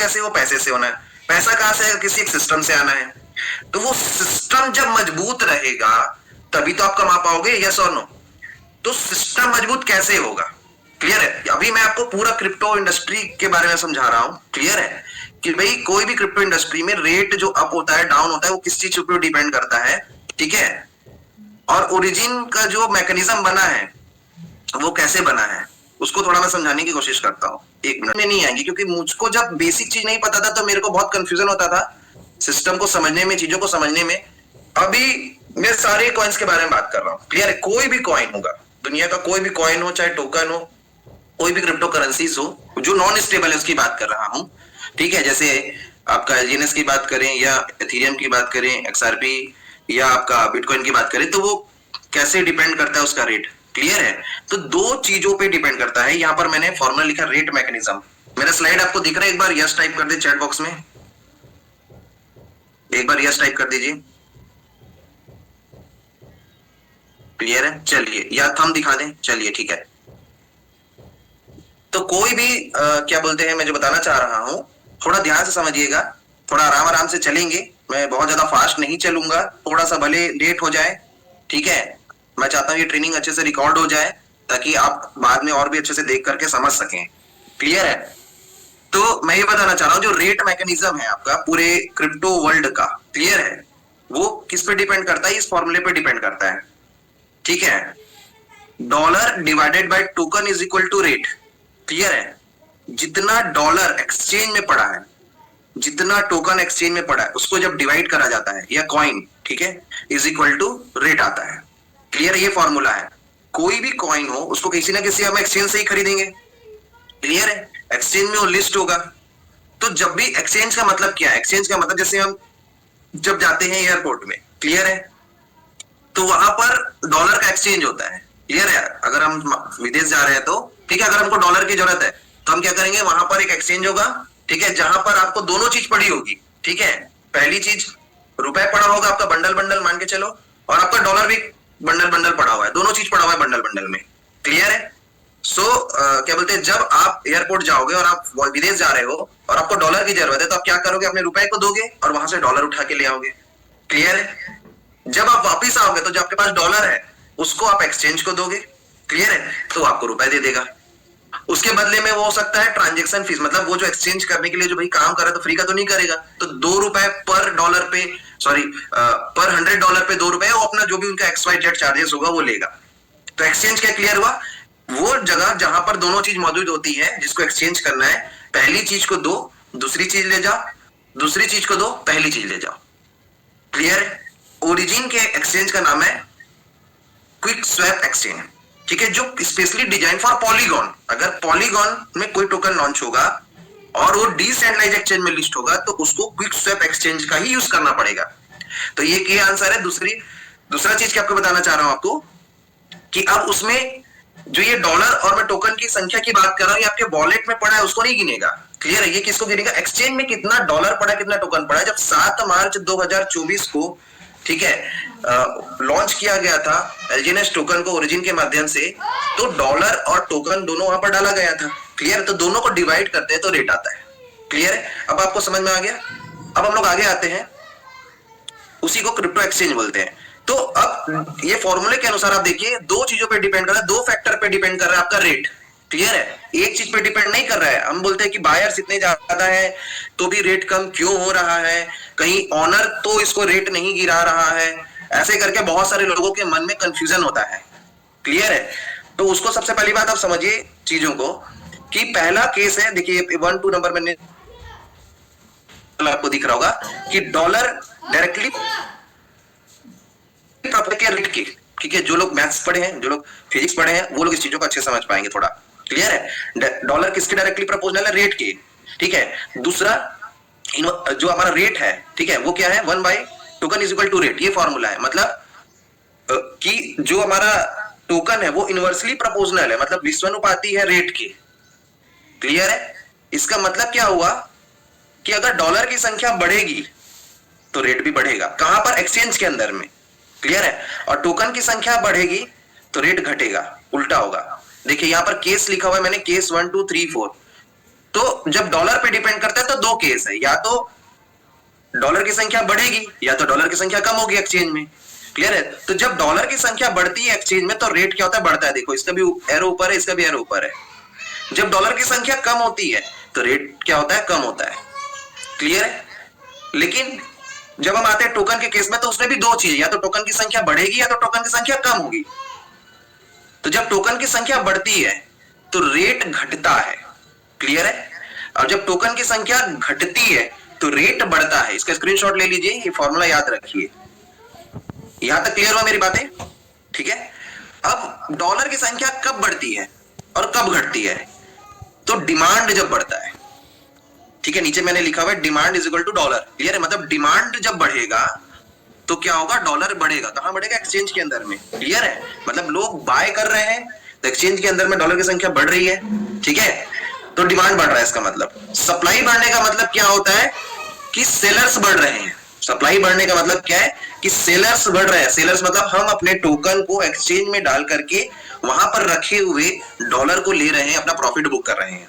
कैसे? वो पैसे से होना है। पैसा कहां से? किसी एक सिस्टम से आना है। तो वो सिस्टम जब मजबूत रहेगा तभी तो आप कमा पाओगे, यस और नो? तो सिस्टम मजबूत कैसे होगा? क्लियर है? अभी मैं आपको पूरा क्रिप्टो इंडस्ट्री के बारे में समझा रहा हूं। क्लियर है कि भाई कोई भी क्रिप्टो इंडस्ट्री में रेट जो अप होता है, डाउन होता है, वो किस चीज पर डिपेंड करता है। ठीक है? और ओरिजिन का जो मैकेनिज्म बना है वो कैसे बना है उसको थोड़ा मैं समझाने की कोशिश करता हूँ। एक मिनट में नहीं आएंगे, क्योंकि मुझको जब बेसिक चीज नहीं पता था तो मेरे को बहुत कंफ्यूजन होता था सिस्टम को समझने में, चीजों को समझने में। अभी मैं सारे कॉइन्स के बारे में बात कर रहा हूँ। क्लियर है? कोई भी कॉइन होगा, दुनिया का कोई भी कॉइन हो, चाहे टोकन हो, कोई भी क्रिप्टो करेंसीज हो जो नॉन स्टेबल है उसकी बात कर रहा हूँ। ठीक है? जैसे आपका एलजीएनएस की बात करें या एथेरियम की बात करें, एक्सआरपी या आपका बिटकॉइन की बात करें, तो वो कैसे डिपेंड करता है उसका रेट। क्लियर है? तो दो चीजों पे डिपेंड करता है। यहां पर मैंने फॉर्मूला लिखा रेट मैकेनिज्म। मेरा स्लाइड आपको दिख रहा है? एक बार यस टाइप कर दे चैट बॉक्स में, एक बार यस टाइप कर दीजिए। क्लियर है? चलिए, या थंब दिखा दें। चलिए ठीक है। तो कोई भी क्या बोलते हैं, मैं जो बताना चाह रहा हूं थोड़ा ध्यान से समझिएगा, थोड़ा आराम आराम से चलेंगे। मैं बहुत ज्यादा फास्ट नहीं चलूंगा, थोड़ा सा भले लेट हो जाए। ठीक है? मैं चाहता हूं ये ट्रेनिंग अच्छे से रिकॉर्ड हो जाए ताकि आप बाद में और भी अच्छे से देख करके समझ सकें। क्लियर है? तो मैं ये बताना चाह रहा हूं जो रेट मैकेनिज्म है आपका पूरे क्रिप्टो वर्ल्ड का, क्लियर है, वो किस पे डिपेंड करता है? इस फॉर्मूले पे डिपेंड करता है। ठीक है? Dollar divided by token is equal to rate. Clear है? जितना डॉलर एक्सचेंज में पड़ा है, जितना टोकन एक्सचेंज में पड़ा है, उसको जब डिवाइड करा जाता है, या कॉइन, ठीक है, इज इक्वल टू रेट आता है। क्लियर? ये फॉर्मूला है। कोई भी कॉइन हो उसको किसी ना किसी हम एक्सचेंज से ही खरीदेंगे। क्लियर है? एक्सचेंज में वो लिस्ट होगा। तो जब भी एक्सचेंज का मतलब क्या है? एक्सचेंज का मतलब जैसे हम जब जाते हैं एयरपोर्ट में, क्लियर है, तो वहां पर डॉलर का एक्सचेंज होता है। क्लियर है? अगर हम विदेश जा रहे हैं तो ठीक है, अगर हमको डॉलर की जरूरत है तो हम क्या करेंगे, वहां पर एक एक्सचेंज होगा। ठीक है? जहां पर आपको दोनों चीज पड़ी होगी। ठीक है? पहली चीज रुपए पड़ा होगा आपका बंडल बंडल मान के चलो, और आपका डॉलर भी बंडल बंडल पड़ा हुआ है, दोनों चीज पड़ा हुआ है बंडल बंडल में। क्लियर है? सो क्या बोलते हैं, जब आप एयरपोर्ट जाओगे और आप विदेश जा रहे हो और आपको डॉलर की जरूरत है, तो आप क्या करोगे, अपने रुपए को दोगे और वहां से डॉलर उठा के ले आओगे। क्लियर है? जब आप वापिस आओगे तो जो आपके पास डॉलर है उसको आप एक्सचेंज को दोगे। क्लियर है? तो आपको रुपए दे देगा। उसके बदले में वो हो सकता है ट्रांजेक्शन फीस, मतलब वो जो एक्सचेंज करने के लिए जो भाई काम कर रहा है तो फ्री का तो नहीं करेगा, तो ₹2 पर डॉलर पे, सॉरी पर $100 पे ₹2, वो अपना जो भी उनका XYZ चार्जेस होगा वो लेगा। तो एक्सचेंज क्या क्लियर हुआ? वो जगह जहां पर दोनों चीज मौजूद होती है, जिसको एक्सचेंज करना है, पहली चीज को दो, दूसरी चीज ले जाओ, दूसरी चीज को दो, पहली चीज ले जाओ। क्लियर है? ओरिजिन के एक्सचेंज का नाम है क्विक स्वैप एक्सचेंज। ठीक है? जो स्पेशली डिजाइन फॉर पॉलीगॉन। अगर पॉलीगॉन में कोई टोकन लॉन्च होगा और वो डिसेंट्रलाइज्ड एक्सचेंज में लिस्ट होगा तो उसको क्विक स्वैप एक्सचेंज का ही यूज करना पड़ेगा। तो ये आंसर है। दूसरा चीज क्या आपको बताना चाह रहा हूं आपको कि अब उसमें जो ये डॉलर और मैं टोकन की संख्या की बात कर रहा हूं, ये आपके वॉलेट में पड़ा है उसको नहीं गिनेगा। क्लियर है? ये किसको गिनेगा? एक्सचेंज में कितना डॉलर पड़ा, कितना टोकन पड़ा है। जब 7 मार्च 2024 को, ठीक है, लॉन्च किया गया था एलजीएनएस टोकन को ओरिजिन के माध्यम से, तो डॉलर और टोकन दोनों वहां पर डाला गया था। क्लियर? तो दोनों को डिवाइड करते हैं तो रेट आता है। क्लियर है? अब आपको समझ में आ गया? अब हम लोग आगे आते हैं, उसी को क्रिप्टो एक्सचेंज बोलते हैं। तो अब ये फॉर्मूले के अनुसार आप देखिए, दो चीजों पे डिपेंड कर रहा है, दो फैक्टर पे डिपेंड कर रहा है आपका रेट। क्लियर है? एक चीज पे डिपेंड नहीं कर रहा है। हम बोलते हैं कि बायर्स इतने ज्यादा है तो भी रेट कम क्यों हो रहा है, कहीं ऑनर तो इसको रेट नहीं गिरा रहा है, ऐसे करके बहुत सारे लोगों के मन में कंफ्यूजन होता है। क्लियर है? तो उसको सबसे पहली बात आप समझिए चीजों को कि पहला केस है, देखिए 1-2 नंबर मैंने आपको दिख रहा होगा कि डॉलर डायरेक्टली रेट की। ठीक है? जो लोग मैथ्स पढ़े हैं, जो लोग फिजिक्स पढ़े हैं, वो लोग इस चीजों को अच्छे समझ पाएंगे थोड़ा। क्लियर है? डॉलर किसके डायरेक्टली प्रोपोर्शनल है? रेट की। ठीक है? दूसरा जो हमारा रेट है, ठीक है, वो क्या है? 1 by token is equal to rate. ये फॉर्मूला है। मतलब कि जो हमारा टोकन है वो इनवर्सली प्रोपोर्शनल है, मतलब विश्वानुपाती है रेट की। क्लियर है? इसका मतलब क्या हुआ कि अगर डॉलर की संख्या बढ़ेगी तो रेट भी बढ़ेगा। कहां पर? एक्सचेंज के अंदर में। क्लियर है? और टोकन की संख्या बढ़ेगी तो रेट घटेगा, उल्टा होगा। देखिए यहां पर केस लिखा हुआ है मैंने, केस 1 2 3 4। तो जब डॉलर पे डिपेंड करता है तो दो केस है, या तो डॉलर की संख्या बढ़ेगी या तो डॉलर की संख्या कम होगी एक्सचेंज में। क्लियर है? तो जब डॉलर की संख्या बढ़ती है एक्सचेंज में तो रेट क्या होता है, बढ़ता है। देखो इसका भी एरो ऊपर है, इसका भी एरो ऊपर है। जब डॉलर की संख्या कम होती है तो रेट क्या होता है, कम होता है। क्लियर है? लेकिन जब हम आते हैं टोकन के केस में तो उसमें भी दो चीज, या तो टोकन की संख्या बढ़ेगी या तो टोकन की संख्या कम होगी। तो जब टोकन की संख्या बढ़ती है तो रेट घटता है। क्लियर है? और जब टोकन की संख्या घटती है तो रेट बढ़ता है। इसका स्क्रीनशॉट ले लीजिए, ये फॉर्मूला याद रखिए। यहां तक क्लियर हुआ मेरी बातें? ठीक है। अब डॉलर की संख्या कब बढ़ती है और कब घटती है? तो डिमांड जब बढ़ता है। ठीक है, नीचे मैंने लिखा हुआ है demand is equal to dollar. Clear है? मतलब डिमांड जब बढ़ेगा तो क्या होगा, डॉलर बढ़ेगा। कहां बढ़ेगा? एक्सचेंज के अंदर में। क्लियर है? मतलब लोग बाय कर रहे हैं तो एक्सचेंज के अंदर में डॉलर की संख्या बढ़ रही है। ठीक है, तो डिमांड बढ़ रहा है। इसका मतलब सप्लाई बढ़ने का मतलब क्या होता है कि सेलर्स बढ़ रहे हैं। सप्लाई बढ़ने का मतलब क्या है कि सेलर्स बढ़ रहे हैं। सेलर्स मतलब हम अपने टोकन को एक्सचेंज में डाल करके वहां पर रखे हुए डॉलर को ले रहे हैं, अपना प्रॉफिट बुक कर रहे हैं।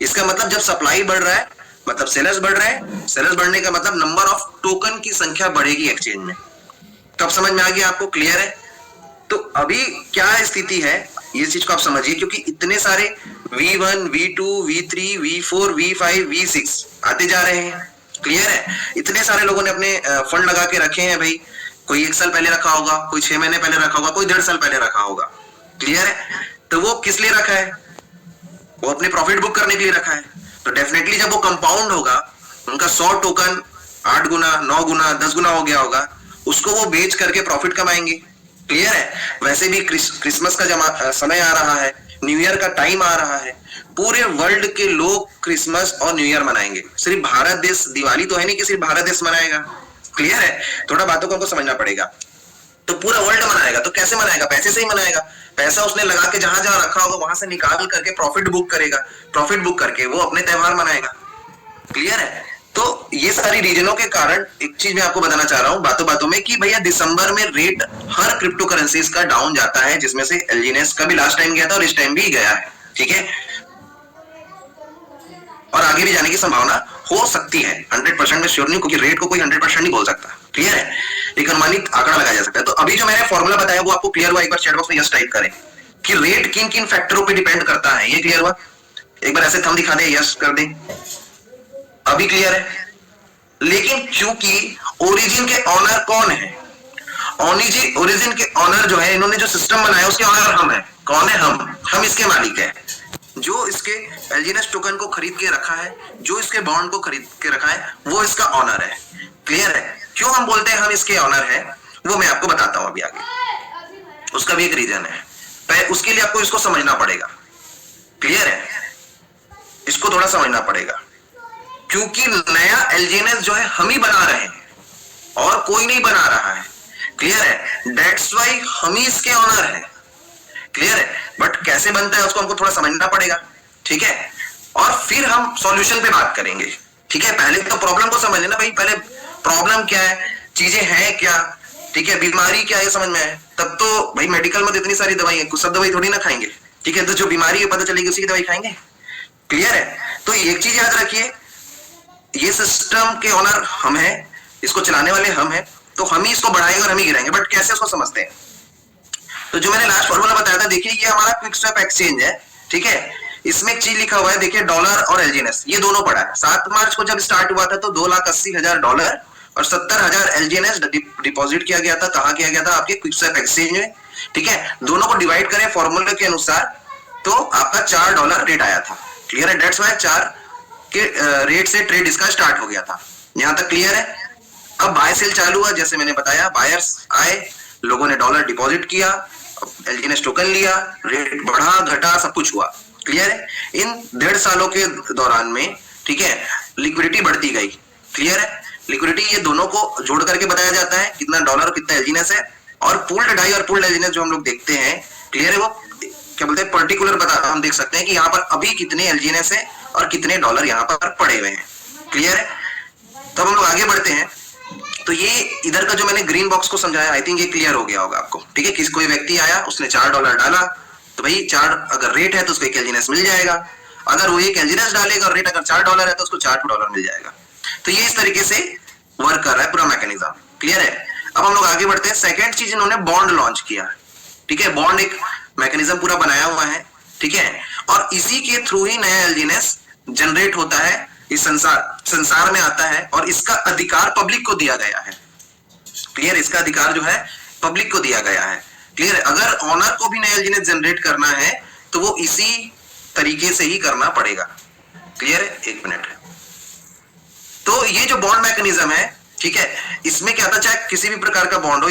इसका मतलब जब सप्लाई बढ़ रहा है मतलब सेलर्स बढ़ रहे हैं। सेलर्स बढ़ने का मतलब नंबर ऑफ टोकन की संख्या बढ़ेगी एक्सचेंज में। तब समझ में आ गया आपको? क्लियर है? तो अभी क्या स्थिति है ये चीज को आप समझिए, क्योंकि इतने सारे V1, V2, V3, V4, V5, V6 आते जा रहे हैं। क्लियर है? इतने सारे लोगों ने अपने फंड लगा के रखे हैं भाई। कोई 1 साल पहले रखा होगा, कोई 6 महीने पहले रखा होगा, कोई 1.5 साल पहले रखा होगा। क्लियर है? तो वो किस लिए रखा है? वो अपने प्रॉफिट बुक करने के लिए रखा है। तो डेफिनेटली जब वो कंपाउंड होगा, उनका 100 टोकन 8 गुना 9 गुना 10 गुना हो गया होगा, उसको वो बेच करके प्रॉफिट कमाएंगे। क्लियर है? वैसे भी क्रिसमस का समय आ रहा है, न्यू ईयर का टाइम आ रहा है। पूरे वर्ल्ड के लोग क्रिसमस और न्यू ईयर मनाएंगे। सिर्फ भारत देश, दिवाली तो है नहीं कि सिर्फ भारत देश मनाएगा। क्लियर है? थोड़ा बातों को हमको समझना पड़ेगा। तो पूरा वर्ल्ड मनाएगा। तो कैसे मनाएगा? पैसे से ही मनाएगा। पैसा उसने लगा के जहां जहां रखा होगा वहां से निकाल करके प्रॉफिट बुक करेगा। प्रॉफिट बुक करके वो अपने त्योहार मनाएगा। क्लियर है? तो ये सारी रीजनों के कारण एक चीज मैं आपको बताना चाह रहा हूं बातों बातों में कि भैया दिसंबर में रेट हर क्रिप्टो करेंसीज का डाउन जाता है, जिसमें से एलजीनेस का भी लास्ट टाइम गया था और इस टाइम भी गया है। ठीक है, और आगे भी जाने की संभावना हो सकती है। 100% में श्योर नहीं, क्योंकि रेट को कोई 100% नहीं बोल सकता। क्लियर है? एक अनुमानित आंकड़ा लगाया जा सकता है। तो अभी जो मैंने फॉर्मूला बताया वो आपको क्लियर हुआ? एक बार चैट बॉक्स में यस टाइप करें कि रेट किन किन फैक्टरों पे डिपेंड करता है। ये क्लियर हुआ? एक बार ऐसे थंब दिखा दे, यस कर दे। अभी क्लियर है? लेकिन चूंकि ओरिजिन के ऑनर कौन है, ओरिजिन के ऑनर जो है, इन्होंने जो सिस्टम बनाया उसके ऑनर हम है। कौन है? हम इसके मालिक है। जो इसके एलजीनेस टोकन को खरीद के रखा है, जो इसके बॉन्ड को खरीद के रखा है, वो इसका ऑनर है। क्लियर है? क्यों हम बोलते हैं हम इसके ऑनर है, वो मैं आपको बताता हूं अभी आगे। उसका भी एक रीजन है, उसके लिए आपको इसको समझना पड़ेगा। क्लियर है? इसको थोड़ा समझना पड़ेगा, क्योंकि नया एलजीनेस जो है हम ही बना रहे हैं और कोई नहीं बना रहा है। क्लियर है? दैट्स व्हाई हम ही इसके ऑनर है। क्लियर है? बट कैसे बनता है उसको हमको थोड़ा समझना पड़ेगा। ठीक है? और फिर हम सॉल्यूशन पे बात करेंगे। ठीक है? पहले तो प्रॉब्लम को समझ लेना भाई, पहले प्रॉब्लम क्या है, चीजें हैं क्या, ठीक है, बीमारी क्या है समझ में आए, तब तो भाई मेडिकल में तो इतनी सारी दवाई है, कुछ सब दवाई थोड़ी ना खाएंगे। ठीक है? तो जो बीमारी है पता चलेगी उसी की दवाई खाएंगे। क्लियर है? तो एक चीज याद रखिए, ये सिस्टम के ओनर हम हैं, इसको चलाने वाले हम हैं, तो हम ही इसको बढ़ाएंगे और हम ही गिराएंगे। बट कैसे उसको समझते हैं? तो जो मैंने लास्ट फॉर्मूला बताया था, देखिए ये हमारा क्विक स्वैप एक्सचेंज है। ठीक है? इसमें एक चीज लिखा हुआ है, देखिए डॉलर और एलजीएनएस ये दोनों पड़ा है। 7 मार्च को जब स्टार्ट हुआ था तो 2,80,000 डॉलर और 70,000 एलजीएनएस डिपॉजिट किया गया था। कहां किया गया था? आपके क्विक स्वैप एक्सचेंज में। ठीक है? दोनों को डिवाइड करें फॉर्मूले के अनुसार तो आपका $4 रेट आया था। क्लियर है? डेट्स वाई 4 के रेट से ट्रेड इसका स्टार्ट हो गया था। यहां तक क्लियर है? अब बाय सेल चालू हुआ, जैसे मैंने बताया, बायर्स आए, लोगों ने डॉलर डिपॉजिट किया, एलजीएनएस टोकन लिया, रेट बढ़ा घटा सब कुछ हुआ। क्लियर है? इन 1.5 सालों के दौरान में, ठीक है, लिक्विडिटी बढ़ती गई। क्लियर है? लिक्विडिटी ये दोनों को जोड़ करके बताया जाता है, कितना डॉलर और कितना एलजीएनएस है। और पूल्ड डाई और पूल्ड एलजीएनएस जो हम लोग देखते हैं, क्लियर है, वो क्या बोलते हैं, पर्टिकुलर हम देख सकते हैं कि यहाँ पर अभी कितने एलजीएनएस है और कितने डॉलर यहाँ पर पड़े हुए हैं। क्लियर है? तो हम लोग आगे बढ़ते हैं। तो ये इधर का जो मैंने ग्रीन बॉक्स को समझाया, आई थिंक ये क्लियर हो गया होगा आपको। ठीक है? कोई व्यक्ति आया, उसने $4 डाला, तो भाई 4 अगर रेट है तो उसको एक एलजीएनएस मिल जाएगा। अगर वो एक एलजीएनएस डालेगा और रेट अगर $4 है तो उसको $4 मिल जाएगा। तो ये इस तरीके से वर्क कर रहा है पूरा मैकेनिज्म। क्लियर है? अब हम लोग आगे बढ़ते हैं। सेकेंड चीज, इन्होंने बॉन्ड लॉन्च किया। ठीक है, बॉन्ड एक मैकेनिज्म पूरा बनाया हुआ है। ठीक है, और इसी के थ्रू ही नया एलजीएनएस जनरेट होता है, इस संसार में आता है, और इसका अधिकार पब्लिक को दिया गया है। क्लियर? इसका अधिकार जो है पब्लिक को दिया गया है। क्लियर है? अगर ऑनर को भी नया एलजीएनएस जनरेट करना है तो वो इसी तरीके से ही करना पड़ेगा। क्लियर है? एक मिनट। तो ये जो बॉन्ड मैकेनिज्म है, ठीक है, इसमें क्या था, चाहे किसी भी प्रकार का बॉन्ड हो,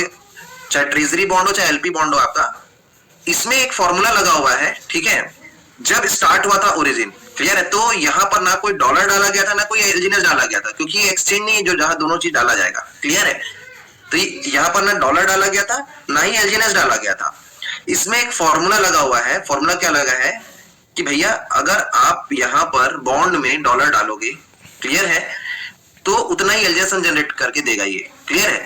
चाहे ट्रेजरी बॉन्ड हो, चाहे एलपी बॉन्ड हो आपका, इसमें एक फॉर्मूला लगा हुआ है। ठीक है, जब स्टार्ट हुआ था ओरिजिन, क्लियर है, तो यहां पर ना कोई डॉलर डाला गया था ना कोई एलजीएनएस डाला गया था, क्योंकि एक्सचेंज नहीं जो जहां दोनों चीज डाला जाएगा। क्लियर है? तो यहां पर ना डॉलर डाला गया था ना ही एलजीएनएस डाला गया था। इसमें एक फॉर्मूला लगा हुआ है। फॉर्मूला क्या लगा है कि भैया अगर आप यहां पर बॉन्ड में डॉलर डालोगे, क्लियर है, तो उतना ही एलजीएनएस जनरेट करके देगा ये। क्लियर है?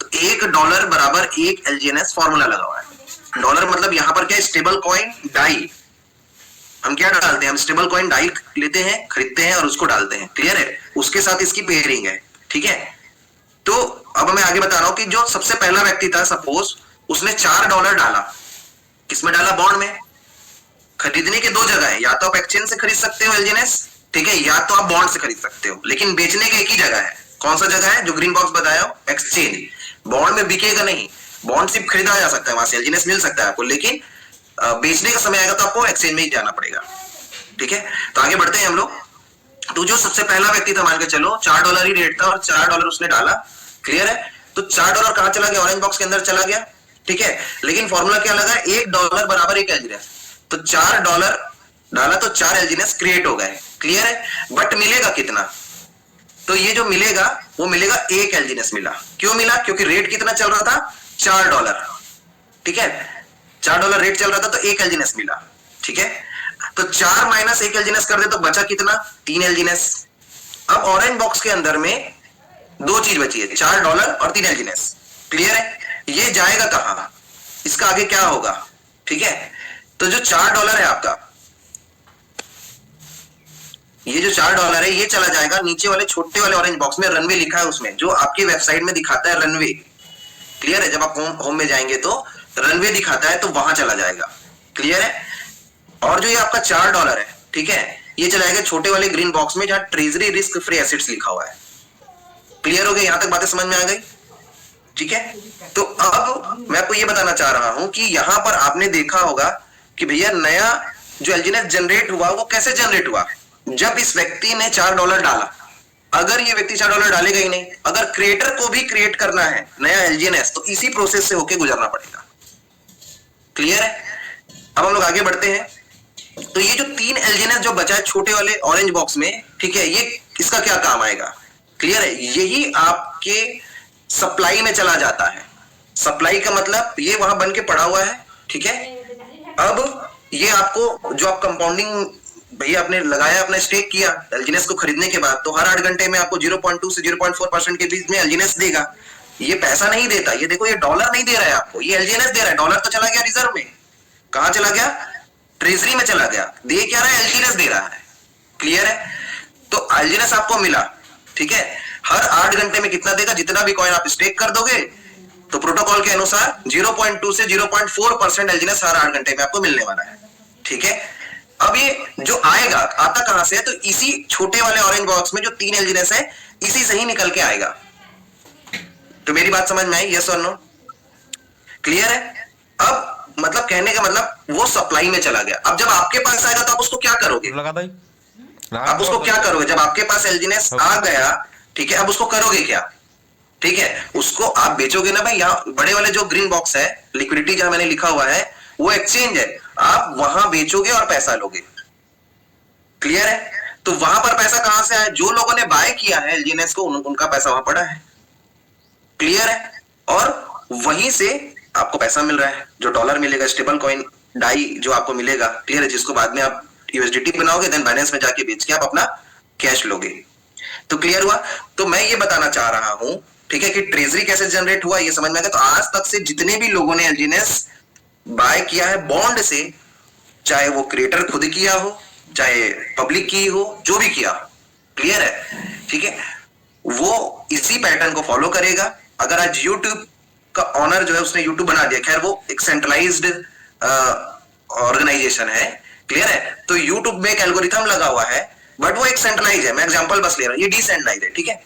तो $1 बराबर 1 एलजीएनएस फॉर्मूला लगा हुआ है। डॉलर मतलब यहां पर क्या, स्टेबल कॉइन डाई। हम क्या डालते हैं, हम स्टेबल कॉइन डाई लेते हैं, खरीदते हैं और उसको डालते हैं। क्लियर है? उसके साथ इसकी पेयरिंग है। ठीक है, तो अब मैं आगे बता रहा हूं कि जो सबसे पहला व्यक्ति था, सपोज उसने $4 डाला, किसमें डाला, बॉन्ड में। खरीदने के दो जगह है, या तो आप एक्सचेंज से खरीद सकते हो एलजीएनएस, ठीक है, या तो आप बॉन्ड से खरीद सकते हो, लेकिन बेचने का एक ही जगह है। कौन सा जगह है, जो ग्रीन बॉक्स बताया हो, एक्सचेंज। बॉन्ड में बिकेगा नहीं, बॉन्ड सिर्फ खरीदा जा सकता है, वहां से एलजीएनएस मिल सकता है आपको, लेकिन बेचने का समय आएगा तो आपको एक्सचेंज में ही जाना पड़ेगा। ठीक है, तो आगे बढ़ते हैं हम लोग। तो जो सबसे पहला व्यक्ति था, मान के चलो $4 ही रेट था और $4 उसने डाला। क्लियर है? तो $4 कहां चला गया, ऑरेंज बॉक्स के अंदर चला गया। ठीक है, लेकिन फॉर्मूला क्या लगा, $1 बराबर 1 एलजीएनएस। तो $4 डाला तो 4 एलजीएनएस क्रिएट हो गए। क्लियर है? बट मिलेगा कितना, तो ये जो मिलेगा वो मिलेगा 1 एलजीएनएस मिला। क्यों मिला, क्योंकि रेट कितना चल रहा था, $4। ठीक है, $4 रेट चल रहा था तो 1 एलजीएनएस मिला। ठीक है, तो 4 माइनस 1 एलजीएनएस कर दे तो बचा कितना, 3 एलजीएनएस। अब ऑरेंज बॉक्स के अंदर में दो चीज बची है, $4 और 3 एलजीएनएस। क्लियर है? ये जाएगा कहां, इसका आगे क्या होगा। ठीक है, तो जो $4 है आपका, ये जो $4 है ये चला जाएगा नीचे वाले छोटे वाले ऑरेंज बॉक्स में, रनवे लिखा है उसमें, जो आपकी वेबसाइट में दिखाता है रनवे। क्लियर है? जब आप होम में जाएंगे तो रनवे दिखाता है, तो वहां चला जाएगा। क्लियर है? और जो ये आपका $4 है, ठीक है, ये चला जाएगा छोटे वाले ग्रीन बॉक्स में जहां ट्रेजरी रिस्क फ्री एसेट्स लिखा हुआ है। क्लियर हो गया? यहां तक बातें समझ में आ गई? ठीक है, तो अब मैं आपको ये बताना चाह रहा हूं कि यहां पर आपने देखा होगा कि भैया नया जो एलजीएनएस जनरेट हुआ वो कैसे जनरेट हुआ, जब इस व्यक्ति ने $4 डाला। अगर ये व्यक्ति $4 डालेगा ही नहीं, अगर क्रिएटर को भी क्रिएट करना है नया एलजीएनएस तो इसी प्रोसेस से होके गुजरना पड़ेगा। क्लियर है? अब हम लोग आगे बढ़ते हैं। तो ये जो 3 एलजीएनएस जो बचा है छोटे वाले ऑरेंज बॉक्स में, ठीक है, ये इसका क्या काम आएगा। क्लियर है? यही आपके सप्लाई में चला जाता है। सप्लाई का मतलब ये वहां बन के पड़ा हुआ है। ठीक है, अब ये आपको जो आप कंपाउंडिंग भैया आपने लगाया, अपना स्टेक किया एलजीएनएस को खरीदने के बाद, तो हर 8 घंटे में आपको 0.2 से 0.4% के बीच में एलजीएनएस देगा। ये पैसा नहीं देता, ये देखो ये डॉलर नहीं दे रहा है आपको, ये एलजीएनएस दे रहा है। डॉलर तो चला गया रिजर्व में, कहां चला गया, ट्रेजरी में चला गया। दे क्या रहा है, एलजीएनएस दे रहा है। क्लियर है? तो एलजीएनएस आपको मिला। ठीक है, हर 8 घंटे में कितना देगा, जितना भी कॉइन आप स्टेक कर दोगे तो प्रोटोकॉल के अनुसार 0.2 से 0.4% एलजीएनएस हर 8 घंटे में आपको मिलने वाला है। ठीक है, अब ये जो आएगा आता कहां से है, तो इसी छोटे वाले ऑरेंज बॉक्स में जो 3 एलजीएनएस है, इसी से ही निकल के आएगा। तो मेरी बात समझ में आई, यस और नो? क्लियर है? अब मतलब कहने का मतलब वो सप्लाई में चला गया। अब जब आपके पास आएगा तो आप उसको क्या करोगे, आप उसको क्या करोगे, जब आपके पास एलजीएनएस आ गया, ठीक है, अब उसको करोगे क्या। ठीक है, उसको आप बेचोगे ना भाई। यहाँ बड़े वाले जो ग्रीन बॉक्स है, लिक्विडिटी जहां मैंने लिखा हुआ है वो एक्सचेंज है, आप वहां बेचोगे और पैसा लोगे। क्लियर है? तो वहां पर पैसा कहां से आया, जो लोगों ने बाय किया है एलजीएनएस को उनका पैसा वहां पड़ा है। क्लियर है? और वहीं से आपको पैसा मिल रहा है, जो डॉलर मिलेगा, स्टेबल कॉइन डाई जो आपको मिलेगा। क्लियर है? जिसको बाद में आप यूएसडीटी बनाओगे, देन बाइनेंस में जाके बेच के आप अपना कैश लोगे। तो क्लियर हुआ? तो मैं ये बताना चाह रहा हूं, ठीक है, कि ट्रेजरी कैसे जनरेट हुआ ये समझ में आ गया। तो आज तक से जितने भी लोगों ने एलजीएनएस बाय किया है बॉन्ड से, चाहे वो क्रिएटर खुद किया हो चाहे पब्लिक की हो, जो भी किया, क्लियर है, ठीक है, वो इसी पैटर्न को फॉलो करेगा। अगर आज यूट्यूब का ऑनर जो है उसने यूट्यूब बना दिया, खैर वो एक सेंट्रलाइज्ड ऑर्गेनाइजेशन है, क्लियर है, तो यूट्यूब में एक एल्गोरिथम लगा हुआ है, बट वो एक सेंट्रलाइज है, मैं एग्जांपल बस ले रहा हूं, ये डिसेंट्रलाइज है, ठीक है,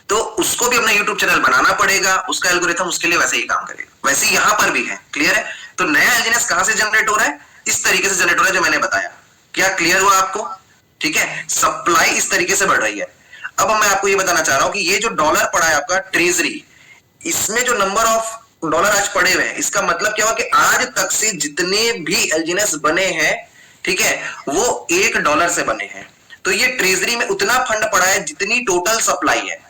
तो उसको भी अपना यूट्यूब चैनल बनाना पड़ेगा, उसका एल्गोरिथम उसके लिए वैसे ही काम करेगा। वैसे यहां पर भी है, क्लियर है। तो नया एलजीएनएस कहां से जनरेट हो रहा है? इस तरीके से जनरेट हो रहा है जो मैंने बताया। क्या क्लियर हुआ आपको? ठीक है, सप्लाई इस तरीके से बढ़ रही है। अब मैं आपको ये बताना चाह रहा हूं कि ये जो डॉलर पड़ा है आपका ट्रेजरी, इसमें जो नंबर ऑफ डॉलर आज पड़े हुए हैं, इसका मतलब क्या हुआ कि आज तक से जितने भी एलजीएनएस बने हैं, ठीक है, वो $1 से बने हैं। तो ये ट्रेजरी में उतना फंड पड़ा है जितनी टोटल सप्लाई है।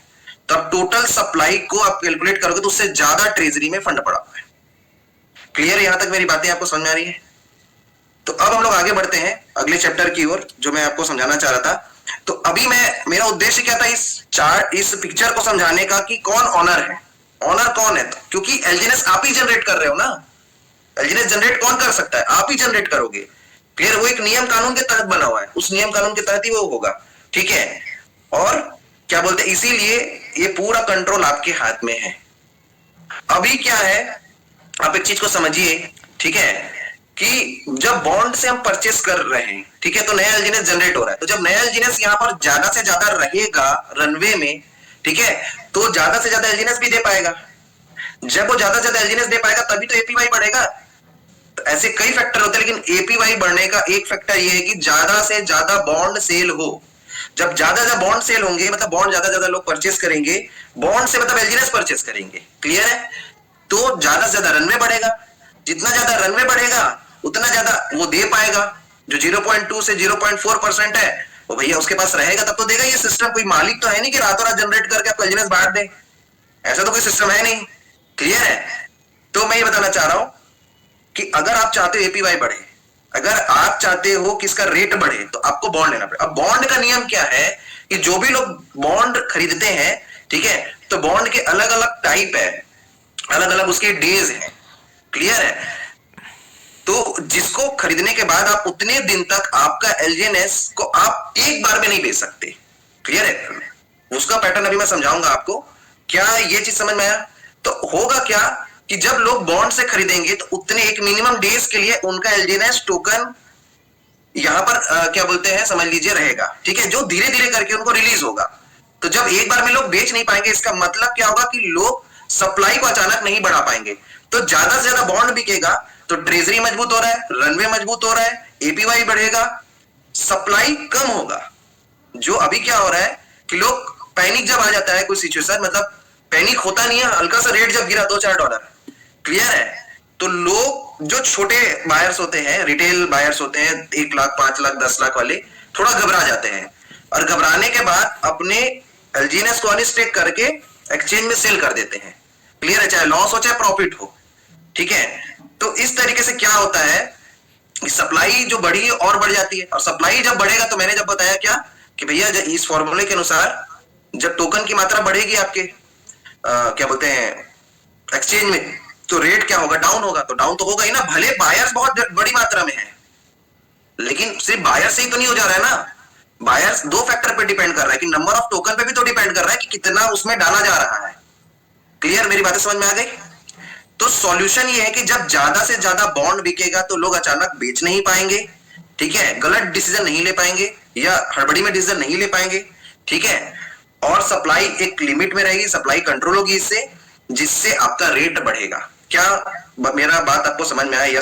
तो अब टोटल सप्लाई को आप कैलकुलेट करोगे तो उससे ज्यादा ट्रेजरी में फंड पड़ा हुआ है। क्लियर है? यहां तक मेरी बातें आपको समझ में आ रही है? तो अब हम लोग आगे बढ़ते हैं अगले चैप्टर की ओर, जो मैं आपको समझाना चाह रहा था। तो अभी मेरा उद्देश्य क्या था इस पिक्चर को समझाने का कि कौन ऑनर है, ऑनर कौन है, क्योंकि एलजीएनएस आप ही जनरेट कर रहे हो ना। एलजीएनएस जनरेट कौन कर सकता है? आप ही जनरेट करोगे। क्लियर? वो एक नियम कानून के तहत बना हुआ है, उस नियम कानून के तहत ही वो होगा, ठीक है। और क्या बोलते हैं, इसीलिए ये पूरा कंट्रोल आपके हाथ में है। अभी क्या है, आप एक चीज को समझिए, ठीक है, कि जब बॉन्ड से हम परचेस कर रहे हैं, ठीक है, तो नया एलजीएनएस जनरेट हो रहा है। तो जब नया एलजीएनएस यहां पर ज्यादा से ज्यादा रहेगा रनवे में, ठीक है, तो ज्यादा से ज्यादा एलजीएनएस भी दे पाएगा। जब वो ज्यादा से ज्यादा एलजीएनएस दे पाएगा तभी तो एपीवाई बढ़ेगा। तो ऐसे कई फैक्टर होते हैं, लेकिन एपीवाई बढ़ने का एक फैक्टर ये है कि ज्यादा से ज्यादा बॉन्ड सेल हो। जब ज्यादा ज्यादा बॉन्ड सेल होंगे, मतलब बॉन्ड ज्यादा ज्यादा लोग परचेस करेंगे, बॉन्ड से मतलब एलजीएनएस परचेस करेंगे, क्लियर है, तो ज्यादा से ज्यादा रनवे बढ़ेगा। जितना ज्यादा रनवे बढ़ेगा उतना ज्यादा वो दे पाएगा। जो 0.2 से 0.4% है वो भैया उसके पास रहेगा, तब तो देगा। ये सिस्टम कोई मालिक तो है नहीं कि रातों रात जनरेट करके आपको एलजीएनएस बांट दे, ऐसा तो कोई सिस्टम है नहीं, क्लियर है। तो मैं ये बताना चाह रहा हूं कि अगर आप चाहते हो एपीवाई बढ़े, अगर आप चाहते हो कि इसका रेट बढ़े, तो आपको बॉन्ड लेना पड़ेगा। अब बॉन्ड का नियम क्या है कि जो भी लोग बॉन्ड खरीदते हैं, ठीक है, तो बॉन्ड के अलग अलग टाइप है, अलग अलग उसके डेज हैं, क्लियर है। तो जिसको खरीदने के बाद आप उतने दिन तक आपका एलजीएनएस को आप एक बार में नहीं बेच सकते, क्लियर है। उसका पैटर्न अभी मैं समझाऊंगा आपको। क्या ये चीज समझ में आया? तो होगा क्या कि जब लोग बॉन्ड से खरीदेंगे तो उतने एक मिनिमम डेज के लिए उनका एलजीएनएस टोकन यहां पर क्या बोलते हैं, समझ लीजिए, रहेगा, ठीक है, जो धीरे धीरे करके उनको रिलीज होगा। तो जब एक बार में लोग बेच नहीं पाएंगे, इसका मतलब क्या होगा कि लोग सप्लाई को अचानक नहीं बढ़ा पाएंगे। तो ज्यादा से ज्यादा बॉन्ड बिकेगा तो ट्रेजरी मजबूत हो रहा है, रनवे मजबूत हो रहा है, एपीवाई बढ़ेगा, सप्लाई कम होगा। जो अभी क्या हो रहा है कि लोग पैनिक जब आ जाता है कोई सिचुएशन, मतलब पैनिक होता नहीं है, हल्का सा रेट जब गिरा $2-4, क्लियर है, तो लोग जो छोटे बायर्स होते हैं, रिटेल बायर्स होते हैं, 1 लाख 5 लाख 10 लाख वाले, थोड़ा घबरा जाते हैं, और घबराने के बाद अपने एलजीएनएस को अनस्टेक करके एक्सचेंज में सेल कर देते हैं, क्लियर है, चाहे लॉस हो चाहे प्रॉफिट हो, ठीक है। तो इस तरीके से क्या होता है, सप्लाई जो बढ़ी है और बढ़ जाती है, और सप्लाई जब बढ़ेगा तो मैंने जब बताया क्या कि भैया इस फॉर्मूले के अनुसार जब टोकन की मात्रा बढ़ेगी आपके क्या बोलते हैं एक्सचेंज में, तो रेट क्या होगा, डाउन होगा। तो डाउन तो होगा ही ना, भले बायर्स बहुत बड़ी मात्रा में है, लेकिन सिर्फ बायर से ही तो नहीं हो जा रहा है ना। बायर्स दो फैक्टर पे डिपेंड कर रहा है कि नंबर ऑफ टोकन पे भी तो डिपेंड कर रहा है कि कितना उसमें डाला जा रहा है। क्लियर? मेरी बातें समझ में आ गई? तो सॉल्यूशन ये है कि जब ज्यादा से ज्यादा बॉन्ड बिकेगा तो लोग अचानक बेच नहीं पाएंगे, ठीक है, गलत डिसीजन नहीं ले पाएंगे या हड़बड़ी में डिसीजन नहीं ले पाएंगे, ठीक है, और सप्लाई एक लिमिट में रहेगी, सप्लाई कंट्रोल होगी इससे, जिससे आपका रेट बढ़ेगा। क्या मेरा बात आपको समझ में आया?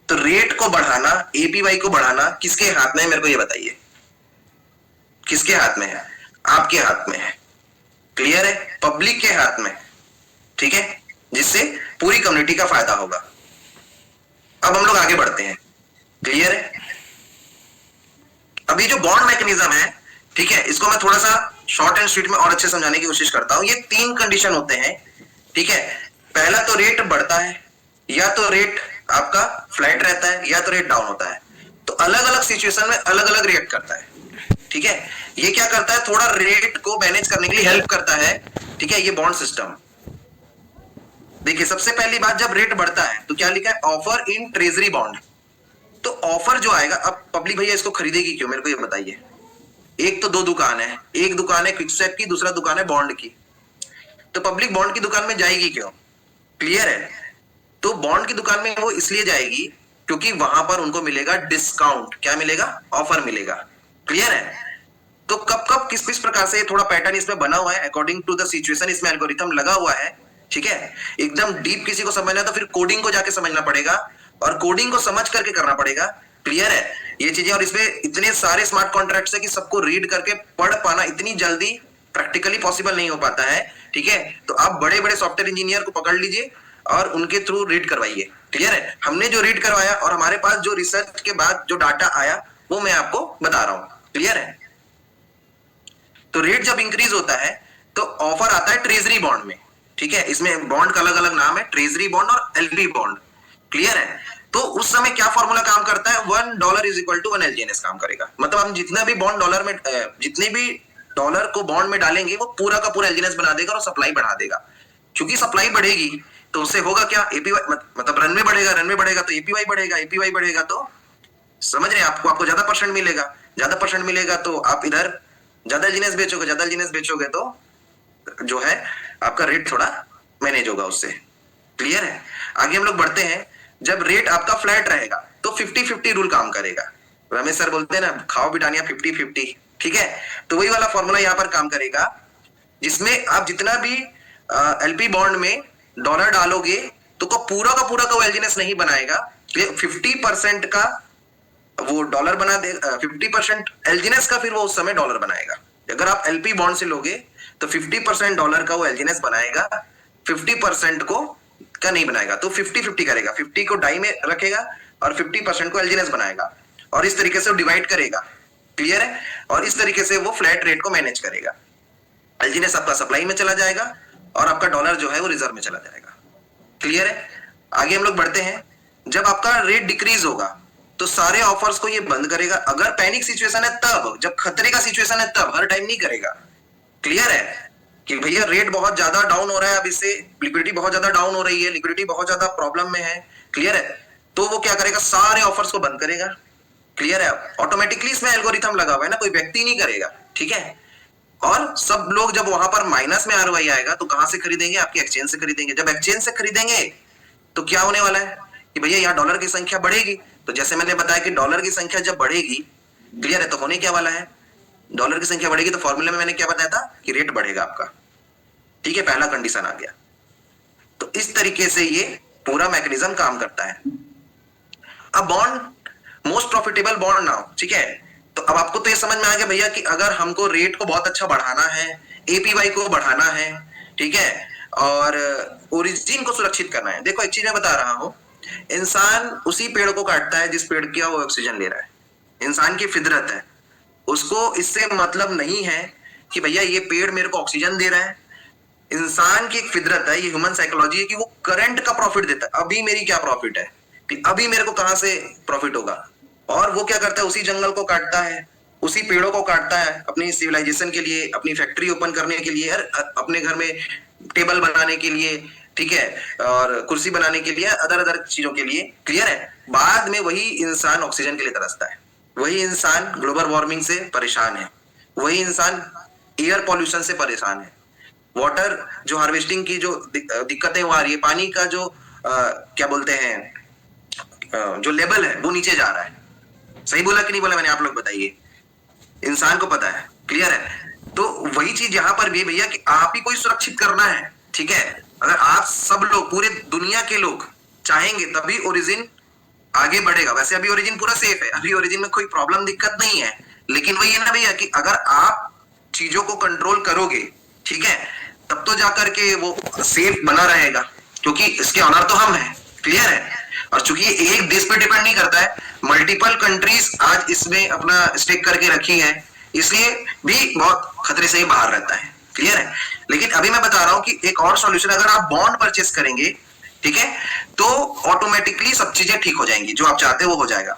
तो रेट को बढ़ाना, एपीवाई को बढ़ाना किसके हाथ में है, मेरे को ये बताइए, किसके हाथ में है? आपके हाथ में है, क्लियर है, पब्लिक के हाथ में, ठीक है, जिससे पूरी कम्युनिटी का फायदा होगा। अब हम लोग आगे बढ़ते हैं, क्लियर है। अभी जो बॉन्ड मैकेनिज्म है, ठीक है, इसको मैं थोड़ा सा शॉर्ट एंड स्वीट में और अच्छे समझाने की कोशिश करता हूं। ये 3 कंडीशन होते हैं, ठीक है। पहला तो रेट बढ़ता है, या तो रेट आपका फ्लैट रहता है, या तो रेट डाउन होता है। तो अलग अलग सिचुएशन में अलग अलग रिएक्ट करता है, ठीक है। ये क्या करता है, थोड़ा रेट को मैनेज करने के लिए हेल्प करता है, ठीक है, ये बॉन्ड सिस्टम। देखिए सबसे पहली बात, जब रेट बढ़ता है तो क्या लिखा है, ऑफर इन ट्रेजरी बॉन्ड, तो ऑफर जो आएगा, अब पब्लिक भैया इसको खरीदेगी क्यों, मेरे को ये बताइए। एक तो दो दुकान है, एक दुकान है क्विकस्टेप की, दूसरा दुकान है बॉन्ड की। तो पब्लिक बॉन्ड की दुकान में जाएगी क्यों, क्लियर है। तो बॉन्ड की दुकान में वो इसलिए जाएगी क्योंकि वहां पर उनको मिलेगा डिस्काउंट, क्या मिलेगा, ऑफर मिलेगा, क्लियर है। तो कब कब किस किस प्रकार से थोड़ा पैटर्न इसमें बना हुआ है, अकॉर्डिंग टू द सिचुएशन इसमें एल्गोरिथम लगा हुआ है, ठीक है। एकदम डीप किसी को समझना तो फिर कोडिंग को जाके समझना पड़ेगा और कोडिंग को समझ करके करना पड़ेगा, क्लियर है ये चीजें। और इसमें इतने सारे स्मार्ट कॉन्ट्रैक्ट्स है कि सबको रीड करके पढ़ पाना इतनी जल्दी प्रैक्टिकली पॉसिबल नहीं हो पाता है, ठीक है। तो आप बड़े बड़े सॉफ्टवेयर इंजीनियर को पकड़ लीजिए और उनके थ्रू रीड करवाइए, क्लियर है। हमने जो रीड करवाया और हमारे पास जो रिसर्च के बाद जो डाटा आया वो मैं आपको बता रहा हूं, क्लियर है। तो रेट जब इंक्रीज होता है तो ऑफर आता है ट्रेजरी बॉन्ड में, ठीक है। इसमें बॉन्ड का अलग अलग नाम है, ट्रेजरी बॉन्ड और एलपी बॉन्ड, क्लियर है। तो उस समय क्या फॉर्मूला काम करता है, $1 इज इक्वल टू 1 एलजीएनएस काम करेगा। मतलब हम जितना भी बॉन्ड डॉलर में, जितने भी डॉलर को बॉन्ड में डालेंगे वो पूरा का पूरा एलजीएनएस बना देगा और सप्लाई बढ़ा देगा। क्योंकि सप्लाई बढ़ेगी तो उससे होगा क्या, एपीवाई मतलब रन में बढ़ेगा, रन में बढ़ेगा तो एपीवाई बढ़ेगा, एपीवाई बढ़ेगा तो समझ रहे हैं आपको ज्यादा परसेंट मिलेगा, ज्यादा परसेंट मिलेगा तो आप इधर ज्यादा एलजीएनएस बेचोगे, ज्यादा एलजीएनएस बेचोगे तो जो है आपका रेट थोड़ा मैनेज होगा उससे, क्लियर है। आगे हम लोग बढ़ते हैं। जब रेट आपका फ्लैट रहेगा तो 50-50 रूल काम करेगा। रमेश सर बोलते हैं ना, खाओ बिटानिया 50-50, ठीक है। तो वही वाला फॉर्मूला यहाँ पर काम करेगा जिसमें आप जितना भी एलपी बॉन्ड में डॉलर डालोगे तो पूरा का वो एलजीएनएस नहीं बनाएगा, 50% का वो डॉलर बना दे, 50% एलजीएनएस का फिर वो उस समय डॉलर बनाएगा। अगर आप एलपी बॉन्ड से लोगे तो 50% डॉलर का वो एलजीएनएस बनाएगा, 50% को का नहीं बनाएगा। तो 50-50 करेगा, 50 को डाई में रखेगा और 50% को एलजीएनएस बनाएगा और इस तरीके से वो डिवाइड करेगा, क्लियर है। और इस तरीके से वो फ्लैट रेट को मैनेज करेगा। एलजीएनएस आपका सप्लाई में चला जाएगा और आपका डॉलर जो है वो रिजर्व में चला जाएगा, क्लियर है। आगे हम लोग बढ़ते हैं। जब आपका रेट डिक्रीज होगा तो सारे ऑफर्स को ये बंद करेगा। अगर पैनिक सिचुएशन है तब, जब खतरे का सिचुएशन है तब, हर टाइम नहीं करेगा, क्लियर है। कि भैया रेट बहुत ज्यादा डाउन हो रहा है, अब इससे लिक्विडिटी बहुत ज्यादा डाउन हो रही है, लिक्विडिटी बहुत ज्यादा प्रॉब्लम में है, क्लियर है। तो वो क्या करेगा, सारे ऑफर्स को बंद करेगा, क्लियर है। ऑटोमेटिकली इसमें एल्गोरिथम लगा हुआ है ना, कोई व्यक्ति नहीं करेगा, ठीक है। और सब लोग जब वहां पर माइनस में आरओआई आएगा तो कहां से खरीदेंगे, आपके एक्सचेंज से खरीदेंगे। जब एक्सचेंज से खरीदेंगे तो क्या होने वाला है कि भैया यहाँ डॉलर की संख्या बढ़ेगी। तो जैसे मैंने बताया कि डॉलर की संख्या जब बढ़ेगी, क्लियर है, तो होने क्या वाला है, डॉलर की संख्या बढ़ेगी तो फॉर्मूले में मैंने क्या बताया था कि रेट बढ़ेगा आपका, ठीक है। पहला कंडीशन आ गया। तो इस तरीके से ये पूरा मैकेनिज्म काम करता है। अब bond most profitable bond now, ठीक है। तो अब आपको तो ये समझ में आ गया भैया कि अगर हमको रेट को बहुत अच्छा बढ़ाना है, एपीवाई को बढ़ाना है, ठीक है, और ओरिजिन को सुरक्षित करना है। देखो एक चीज मैं बता रहा हूं, इंसान उसी पेड़ को काटता है जिस पेड़ का वो ऑक्सीजन ले रहा है। इंसान की फितरत है, उसको इससे मतलब नहीं है कि भैया ये पेड़ मेरे को ऑक्सीजन दे रहा है। इंसान की एक फितरत है, ये ह्यूमन साइकोलॉजी है कि वो करंट का प्रॉफिट देता है। अभी मेरी क्या प्रॉफिट है, कि अभी मेरे को कहां से प्रॉफिट होगा। और वो क्या करता है, उसी जंगल को काटता है, उसी पेड़ों को काटता है अपनी सिविलाइजेशन के लिए, अपनी फैक्ट्री ओपन करने के लिए, अपने घर में टेबल बनाने के लिए, ठीक है, और कुर्सी बनाने के लिए, अदर अदर चीजों के लिए, क्लियर है। बाद में वही इंसान ऑक्सीजन के लिए तरसता है, वही इंसान ग्लोबल वार्मिंग से परेशान है, वही इंसान एयर पॉल्यूशन से परेशान है, वाटर जो हार्वेस्टिंग की जो दिक्कतें आ रही है, पानी का जो क्या बोलते हैं जो लेवल है वो नीचे जा रहा है। सही बोला कि नहीं बोला मैंने, आप लोग बताइए, इंसान को पता है, क्लियर है। तो वही चीज यहां पर भी भैया कि आप ही को सुरक्षित करना है, ठीक है। अगर आप सब लोग, पूरे दुनिया के लोग चाहेंगे तभी ओरिजिन आगे बढ़ेगा। वैसे अभी ओरिजिन पूरा सेफ है, अभी ओरिजिन में कोई प्रॉब्लम दिक्कत नहीं है, लेकिन वही है ना भैया कि अगर आप चीजों को कंट्रोल करोगे, ठीक है, तब तो जाकर के वो सेफ बना रहेगा, क्योंकि इसके ऑनर तो हम हैं, क्लियर है। और चूंकि ये एक देश पे डिपेंड नहीं करता है, मल्टीपल कंट्रीज आज इसमें अपना स्टेक करके रखी है, इसलिए भी बहुत खतरे से ही बाहर रहता है, क्लियर है। लेकिन अभी मैं बता रहा हूं कि एक और सॉल्यूशन, अगर आप बॉन्ड परचेस करेंगे, ठीक है, तो ऑटोमेटिकली सब चीजें ठीक हो जाएंगी, जो आप चाहते हो वो हो जाएगा।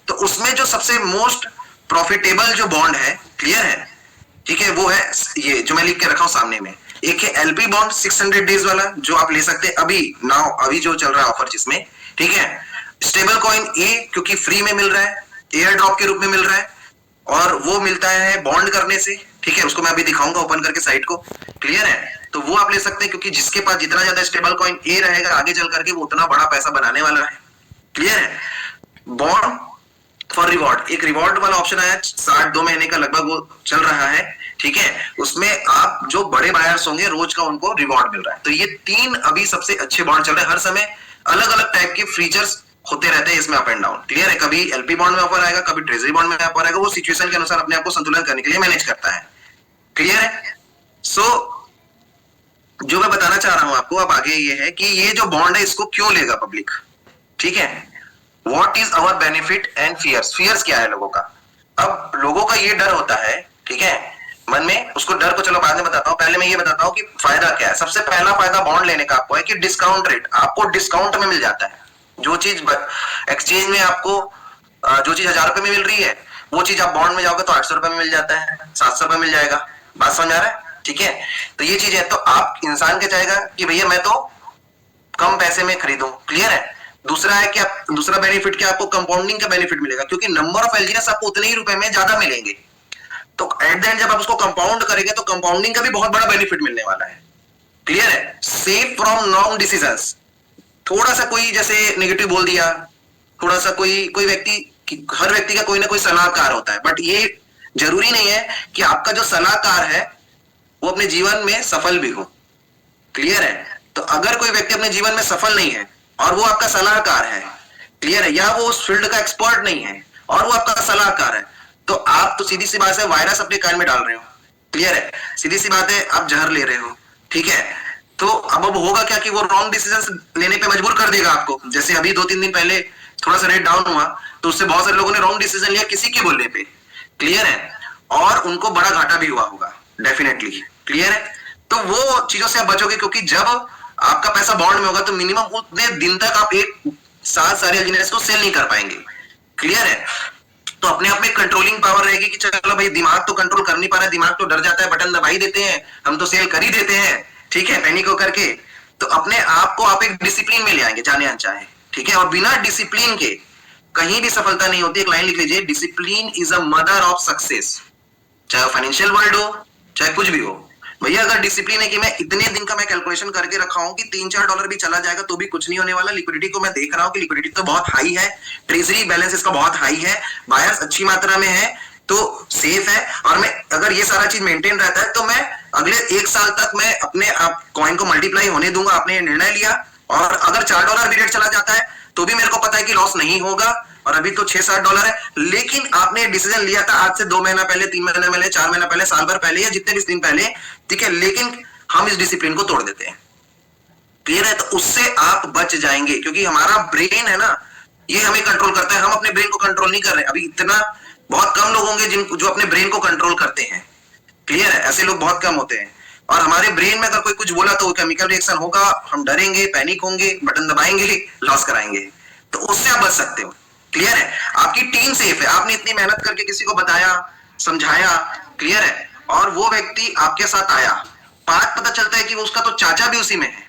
तो उसमें जो सबसे मोस्ट प्रॉफिटेबल जो बॉन्ड है, क्लियर है, ठीक है, वो है ये जो मैं लिख के रखा हूं सामने में। एक है एलपी बॉन्ड 600 डेज वाला, जो आप ले सकते हैं अभी नाउ, अभी जो चल रहा है ऑफर जिसमें, ठीक है। स्टेबल कॉइन ए क्योंकि फ्री में मिल रहा है, एयर ड्रॉप के रूप में मिल रहा है, और वो मिलता है बॉन्ड करने से, ठीक है, उसको मैं अभी दिखाऊंगा ओपन करके साइट को, क्लियर है। तो वो आप ले सकते हैं क्योंकि जिसके पास जितना ज्यादा स्टेबल कॉइन ए रहेगा आगे चल करके वो उतना बड़ा पैसा बनाने वाला है, क्लियर है। बॉन्ड फॉर रिवॉर्ड, एक रिवॉर्ड वाला ऑप्शन आया 62 महीने का लगभग वो चल रहा है, ठीक है, उसमें आप जो बड़े बायर्स होंगे रोज का उनको रिवॉर्ड मिल रहा है। तो ये 3 अभी सबसे अच्छे बॉन्ड चल रहे हैं, हर समय अलग अलग टाइप के फीचर्स होते रहते हैं इसमें, अप एंड डाउन, क्लियर है। कभी एलपी बॉन्ड में ऑफर आएगा, कभी ट्रेजरी बॉन्ड में ऑफर आएगा, वो सिचुएशन के अनुसार अपने आप को संतुलन करने के लिए मैनेज करता है, क्लियर है। सो जो मैं बताना चाह रहा हूं आपको अब आगे ये है कि ये जो बॉन्ड है इसको क्यों लेगा पब्लिक, ठीक है। What is our benefit and fears, fears क्या है लोगों का। अब लोगों का ये डर होता है, ठीक है, मन में, उसको डर को चलो बाद में बताता हूं, पहले मैं ये बताता हूं कि फायदा क्या है। सबसे पहला फायदा बॉन्ड लेने का आपको है कि डिस्काउंट रेट, आपको डिस्काउंट में मिल जाता है। जो चीज एक्सचेंज में आपको जो चीज 1000 रुपए में मिल रही है वो चीज आप बॉन्ड में जाओगे तो 800 रुपए में मिल जाता है, 700 रुपए मिल जाएगा। बात समझ आ रहा है, ठीक है। तो ये चीज है, तो आप इंसान क्या चाहेगा कि भैया मैं तो कम पैसे में खरीदूं, क्लियर है। दूसरा है कि आप, दूसरा बेनिफिट क्या, आपको कंपाउंडिंग का बेनिफिट मिलेगा क्योंकि नंबर ऑफ एलजीएस आपको उतने ही रुपए में ज्यादा मिलेंगे। तो एट द एंड जब आप उसको कंपाउंड करेंगे तो कंपाउंडिंग का भी बहुत बड़ा बेनिफिट मिलने वाला है, क्लियर है। सेफ फ्रॉम रॉन्ग डिसीजंस, थोड़ा सा कोई जैसे नेगेटिव बोल दिया, थोड़ा सा कोई व्यक्ति, हर व्यक्ति का कोई ना कोई सलाहकार होता है, बट ये जरूरी नहीं है कि आपका जो सलाहकार है वो अपने जीवन में सफल भी हो, क्लियर है। तो अगर कोई व्यक्ति अपने जीवन में सफल नहीं है और वो आपका सलाहकार है, क्लियर है, या वो उस फील्ड का एक्सपर्ट नहीं है और वो आपका सलाहकार है, तो आप तो सीधी सी बात है वायरस अपने कान में डाल रहे हो, क्लियर है, सीधी सी बात है आप जहर ले रहे हो, ठीक है। तो अब होगा क्या कि वो रॉन्ग डिसीजन लेने पे मजबूर कर देगा आपको। जैसे अभी 2-3 दिन पहले थोड़ा सा रेट डाउन हुआ तो उससे बहुत सारे लोगों ने रॉन्ग डिसीजन लिया किसी के बोलने पे, क्लियर है, और उनको बड़ा घाटा भी हुआ होगा डेफिनेटली, क्लियर है। तो वो चीजों से आप बचोगे क्योंकि जब आपका पैसा बॉन्ड में होगा तो मिनिमम उतने दिन तक आप एक साथ सारे एजेंट्स को सेल नहीं कर पाएंगे, क्लियर है। तो अपने आप में कंट्रोलिंग पावर रहेगी कि चलो भाई दिमाग तो कंट्रोल कर नहीं पा रहा है, दिमाग तो डर जाता है, बटन दबा ही देते हैं, हम तो सेल कर ही देते हैं, ठीक है, पैनिक होकर के। तो अपने आप को आप एक डिसिप्लिन में ले आएंगे जाने अनचाहे, ठीक है। और बिना डिसिप्लिन के कहीं भी सफलता नहीं होती। एक लाइन लिख लीजिए, discipline is a mother of success, चाहे फाइनेंशियल वर्ल्ड हो चाहे कुछ भी हो। भैया अगर डिसिप्लिन है कि मैं इतने दिन का मैं कैलकुलेशन करके रखा हूं कि $3-4 भी चला जाएगा तो भी कुछ नहीं होने वाला, लिक्विडिटी को मैं देख रहा हूं कि लिक्विडिटी तो बहुत हाई है, ट्रेजरी बैलेंस इसका बहुत हाई है, बायर्स अच्छी मात्रा में है, तो सेफ है, और मैं अगर ये सारा चीज मेंटेन रहता है तो मैं अगले 1 साल तक मैं अपने आप कॉइन को मल्टीप्लाई होने दूंगा। आपने निर्णय लिया, और अगर $4 भी रेट चला जाता है तो भी मेरे को पता है कि लॉस नहीं होगा, और अभी तो $6-7 है, लेकिन आपने डिसीजन लिया था आज से 2 महीना पहले, 3 महीना पहले, 4 महीना पहले, साल भर पहले, या जितने भी दिन पहले, ठीक है, लेकिन हम इस डिसिप्लिन को तोड़ देते हैं, क्लियर है। तो उससे आप बच जाएंगे क्योंकि हमारा ब्रेन है ना, ये हमें कंट्रोल करता है, हम अपने ब्रेन को कंट्रोल नहीं कर रहे। अभी इतना बहुत कम लोग होंगे जो अपने ब्रेन को कंट्रोल करते हैं, क्लियर है, ऐसे लोग बहुत कम होते हैं। और हमारे ब्रेन में अगर कोई कुछ बोला तो केमिकल रिएक्शन होगा, हम डरेंगे, पैनिक होंगे, बटन दबाएंगे, लॉस कराएंगे। तो उससे आप बच सकते हो, क्लियर है। आपकी टीम सेफ है, आपने इतनी मेहनत करके किसी को बताया, समझाया, क्लियर है, और वो व्यक्ति आपके साथ आया, बात पता चलता है कि वो उसका तो चाचा भी उसी में है,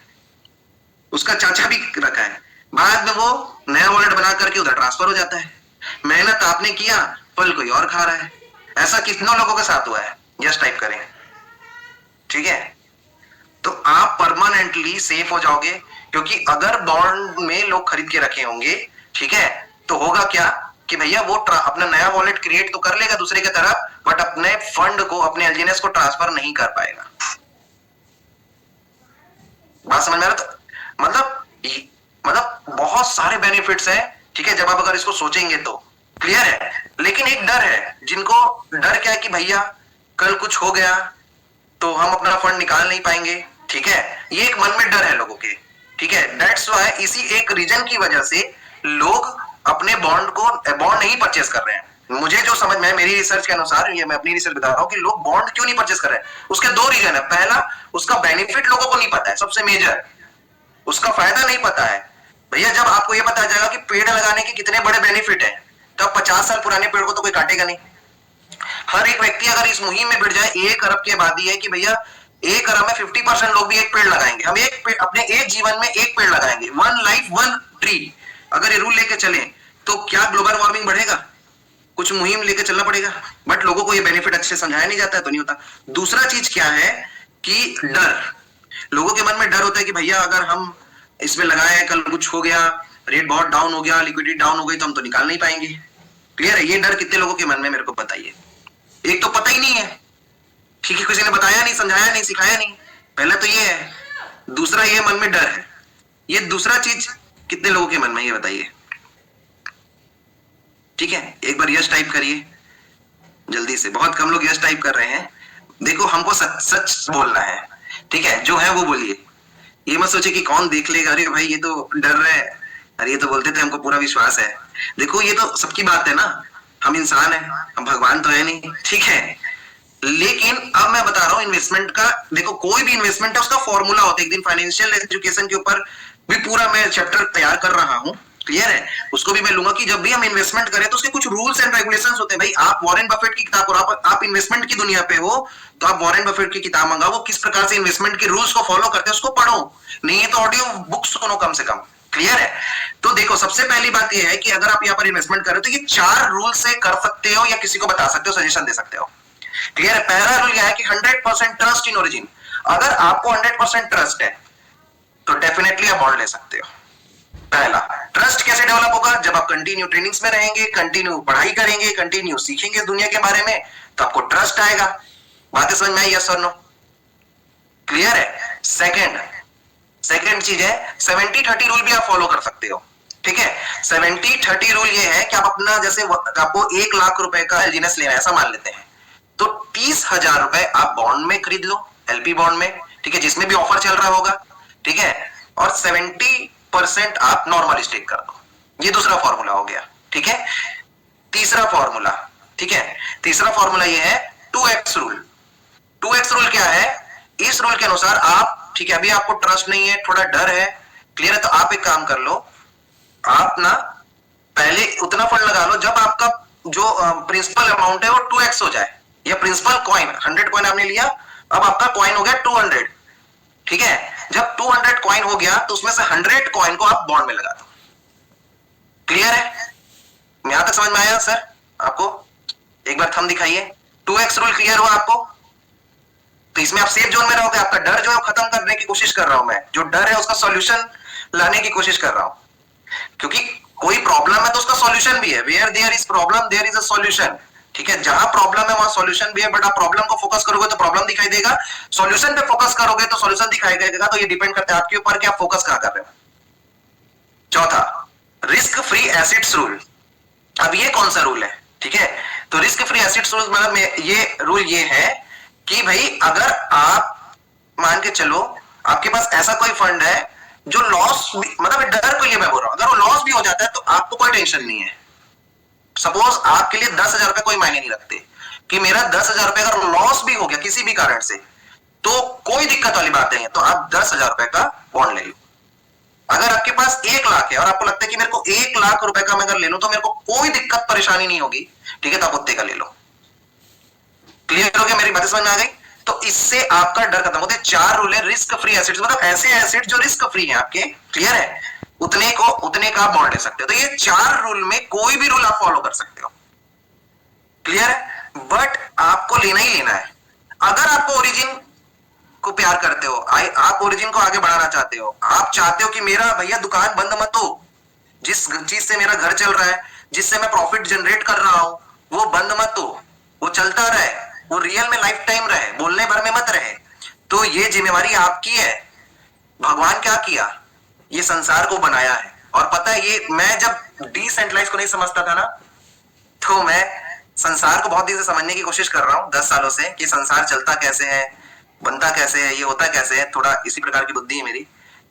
उसका चाचा भी रखा है, बाद में वो नया वॉलेट बना करके उधर ट्रांसफर हो जाता है। मेहनत आपने किया, फल कोई और खा रहा है। ऐसा कितनों लोगों के साथ हुआ है, यस टाइप करें, ठीक है। तो आप परमानेंटली सेफ हो जाओगे क्योंकि अगर बॉन्ड में लोग खरीद के रखे होंगे, ठीक है, तो होगा क्या कि भैया वो अपना नया वॉलेट क्रिएट तो कर लेगा दूसरे की तरफ, बट अपने फंड को, अपने एलजीएनएस को ट्रांसफर नहीं कर पाएगा। बात समझ में आ रहा। तो मतलब बहुत सारे बेनिफिट्स हैं, ठीक है, जब आप अगर इसको सोचेंगे तो, क्लियर है। लेकिन एक डर है, जिनको डर क्या है कि भैया कल कुछ हो गया तो हम अपना फंड निकाल नहीं पाएंगे, ठीक है, ये एक मन में डर है लोगों के, ठीक है। दैट्स व्हाई इसी एक रीजन की वजह से लोग अपने बॉन्ड नहीं परचेस कर रहे हैं। मुझे जो समझ में है, मेरी रिसर्च के अनुसार, ये मैं अपनी रिसर्च बता रहा हूं कि लोग बॉन्ड क्यों नहीं परचेस कर रहे हैं। उसके 2 रीजन है। पहला, उसका बेनिफिट लोगों को नहीं पता है, सबसे मेजर उसका फायदा नहीं पता है। भैया जब आपको ये पता जाएगा कि पेड़ लगाने के कितने बड़े बेनिफिट है, तब 50 साल पुराने पेड़ को तो कोई काटेगा नहीं। हर एक व्यक्ति अगर इस मुहिम में भिड़ जाए, 1 अरब की आबादी है कि भैया 1 अरब में 50% लोग भी एक पेड़ लगाएंगे। हम अपने एक जीवन में एक पेड़ लगाएंगे, 1 लाइफ 1 ट्री, अगर ये रूल लेके चले तो क्या ग्लोबल वार्मिंग बढ़ेगा? कुछ मुहिम लेके चलना पड़ेगा, बट लोगों को ये बेनिफिट अच्छे समझाया नहीं जाता है तो नहीं होता। दूसरा चीज क्या है कि डर, लोगों के मन में डर होता है कि भैया अगर हम इसमें लगाए, कल कुछ हो गया, रेट बहुत डाउन हो गया, लिक्विडिटी डाउन हो गई तो हम तो निकाल नहीं पाएंगे। क्लियर है? ये डर कितने लोगों के मन में, मेरे को बताइए। एक तो पता ही नहीं है, ठीक है, किसी ने बताया नहीं, समझाया नहीं, सिखाया नहीं, पहला तो ये है। दूसरा ये मन में डर है। ये दूसरा चीज कितने लोगों के मन में, ये बताइए। ठीक है, एक बार यस टाइप करिए जल्दी से, बहुत कम लोग यस टाइप कर रहे हैं। देखो हमको सच सच बोलना है, ठीक है, जो है वो बोलिए। ये मत सोचे कि कौन देख लेगा, अरे भाई ये तो डर रहे हैं, अरे ये तो बोलते थे हमको पूरा विश्वास है। देखो ये तो सबकी बात है ना, हम इंसान हैं, हम भगवान तो है नहीं, ठीक है। लेकिन अब मैं बता रहा हूं इन्वेस्टमेंट का, देखो कोई भी इन्वेस्टमेंट है उसका फॉर्मूला होता है। एक दिन फाइनेंशियल एजुकेशन के ऊपर भी पूरा मैं चैप्टर तैयार कर रहा हूं, क्लियर है, उसको भी मैं लूंगा कि जब भी हम इन्वेस्टमेंट करें तो उसके कुछ रूल्स एंड रेगुलेशंस होते हैं। भाई आप वॉरेन बफेट की किताब और आप इन्वेस्टमेंट की दुनिया पे हो तो आप वॉरेन बफेट की किताब मंगाओ, वो किस प्रकार से इन्वेस्टमेंट के रूल्स को फॉलो करते हैं उसको पढ़ो, नहीं है तो ऑडियो बुक सुनो कम से कम। क्लियर है? तो देखो सबसे पहली बात यह है कि अगर आप यहाँ पर इन्वेस्टमेंट कर रहे हो तो ये 4 रूल से कर सकते हो या किसी को बता सकते हो, सजेशन दे सकते हो। क्लियर है? पहला रूल यह है कि 100% ट्रस्ट इन ओरिजिन। अगर आपको 100% ट्रस्ट है तो डेफिनेटली आप बॉन्ड ले सकते हो। पहला, ट्रस्ट कैसे डेवलप होगा? जब आप कंटिन्यू ट्रेनिंग्स में रहेंगे, कंटिन्यू पढ़ाई करेंगे, कंटिन्यू सीखेंगे इस दुनिया के बारे में, तो आपको ट्रस्ट आएगा। बातें समझ में आई? यस और नो? क्लियर है? सेकंड चीज है 70-30 रूल भी आप फॉलो कर सकते हो। ठीक है, 70-30 रूल ये है कि आप अपना, जैसे आपको 1 लाख रुपए का एलजीएनएस लेना है ऐसा मान लेते हैं, तो 30,000 रुपए आप बॉन्ड में खरीद लो, एलपी बॉन्ड में, ठीक है, जिसमें भी ऑफर चल रहा होगा, ठीक है, और 70% आप नॉर्मल स्टेक कर दो। ये दूसरा फॉर्मूला हो गया। ठीक है, तीसरा फॉर्मूला, ठीक है, तीसरा फॉर्मूला ये है 2x रूल। 2x रूल क्या है? इस रूल के अनुसार आप, ठीक है, अभी आपको ट्रस्ट नहीं है, थोड़ा डर है, क्लियर है, तो आप एक काम कर लो, आप ना पहले उतना फंड लगा लो जब आपका जो प्रिंसिपल अमाउंट है वो 2x हो जाए, या प्रिंसिपल कॉइन 100 कॉइन आपने लिया, अब आपका कॉइन हो गया 200, ठीक है, जब 200 कॉइन हो गया तो उसमें से 100 कॉइन को आप बॉन्ड में लगा दो। क्लियर है? यहां तक समझ में आया सर आपको? एक बार थंब दिखाइए। 2x रूल क्लियर हुआ आपको? तो इसमें आप सेफ जोन में रहोगे, आपका डर जो है खत्म करने की कोशिश कर रहा हूं मैं, जो डर है उसका सॉल्यूशन लाने की कोशिश कर रहा हूं, क्योंकि कोई प्रॉब्लम है तो उसका सॉल्यूशन भी है। Where there is problem there is a solution. ठीक है, जहां प्रॉब्लम है वहां सॉल्यूशन भी है, बट आप प्रॉब्लम को फोकस करोगे तो प्रॉब्लम दिखाई देगा, सॉल्यूशन पे फोकस करोगे तो सॉल्यूशन दिखाई देगा। तो ये डिपेंड करता है आपके ऊपर कि आप फोकस कहां कर रहे हो। चौथा, रिस्क फ्री एसेट्स रूल। अब ये कौन सा रूल है? ठीक है, तो रिस्क फ्री एसेट्स रूल मतलब ये रूल ये है कि भाई अगर आप मान के चलो आपके पास ऐसा कोई फंड है जो लॉस, मतलब डर को ये मैं बोल रहा हूं, अगर वो लॉस भी हो जाता है तो आपको कोई टेंशन नहीं है। सपोज आपके लिए 10,000 रुपए कोई मायने नहीं रखते, कि मेरा 10,000 रुपए अगर लॉस भी हो गया किसी भी कारण से तो कोई दिक्कत वाली बात नहीं है, तो आप 10,000 रुपए का बॉन्ड ले लो। अगर आपके पास 1 लाख है और आपको लगता है कि मेरे को 1 लाख रुपए का मैं अगर ले लूं तो मेरे को कोई दिक्कत परेशानी नहीं होगी, ठीक है, तो आप उतने का ले लो। क्लियर हो गया? मेरी बातें समझ में आ गई? तो इससे आपका डर खत्म होता है। 4 रूल है रिस्क फ्री एसेट्स, मतलब ऐसे एसेट जो रिस्क फ्री है आपके, क्लियर है, उतने का आप बॉन्ड ले सकते हो। तो ये 4 रूल में कोई भी रूल आप फॉलो कर सकते हो। क्लियर है? बट आपको लेना ही लेना है। अगर आपको ओरिजिन को प्यार करते हो, आप ओरिजिन को आगे बढ़ाना चाहते हो, आप चाहते हो कि मेरा भैया दुकान बंद मत हो, जिस चीज से मेरा घर चल रहा है, जिससे मैं प्रॉफिट जनरेट कर रहा हूं, वो बंद मत हो, वो चलता रहे, वो रियल में लाइफ टाइम रहे, बोलने भर में मत रहे, तो ये जिम्मेवारी आपकी है। भगवान क्या किया? ये संसार को बनाया है, और पता है ये मैं जब डिसेंट्रलाइज को नहीं समझता था ना, तो मैं संसार को बहुत दिन से समझने की कोशिश कर रहा हूं, 10 सालों से, कि संसार चलता कैसे है, बनता कैसे है, ये होता कैसे है, थोड़ा इसी प्रकार की बुद्धि है मेरी।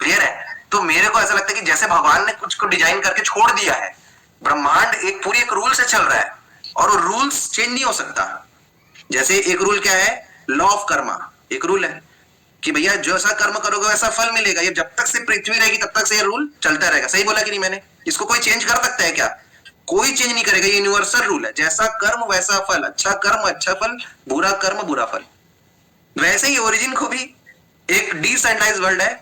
क्लियर है? तो मेरे को ऐसा लगता है कि जैसे भगवान ने कुछ को डिजाइन करके छोड़ दिया है, ब्रह्मांड एक पूरी एक रूल से चल रहा है और वो रूल्स चेंज नहीं हो सकता। जैसे एक रूल क्या है, लॉ ऑफ कर्मा, एक रूल है कि भैया जैसा कर्म करोगे वैसा फल मिलेगा, ये जब तक से पृथ्वी रहेगी तब तक से ये रूल चलता रहेगा। सही बोला कि नहीं मैंने? इसको कोई चेंज कर सकता है क्या? कोई चेंज नहीं करेगा, ये यूनिवर्सल रूल है, जैसा कर्म वैसा फल, अच्छा कर्म अच्छा फल, बुरा कर्म बुरा फल। वैसे ही ओरिजिन को भी एक डिसेंट्रलाइज्ड वर्ल्ड है,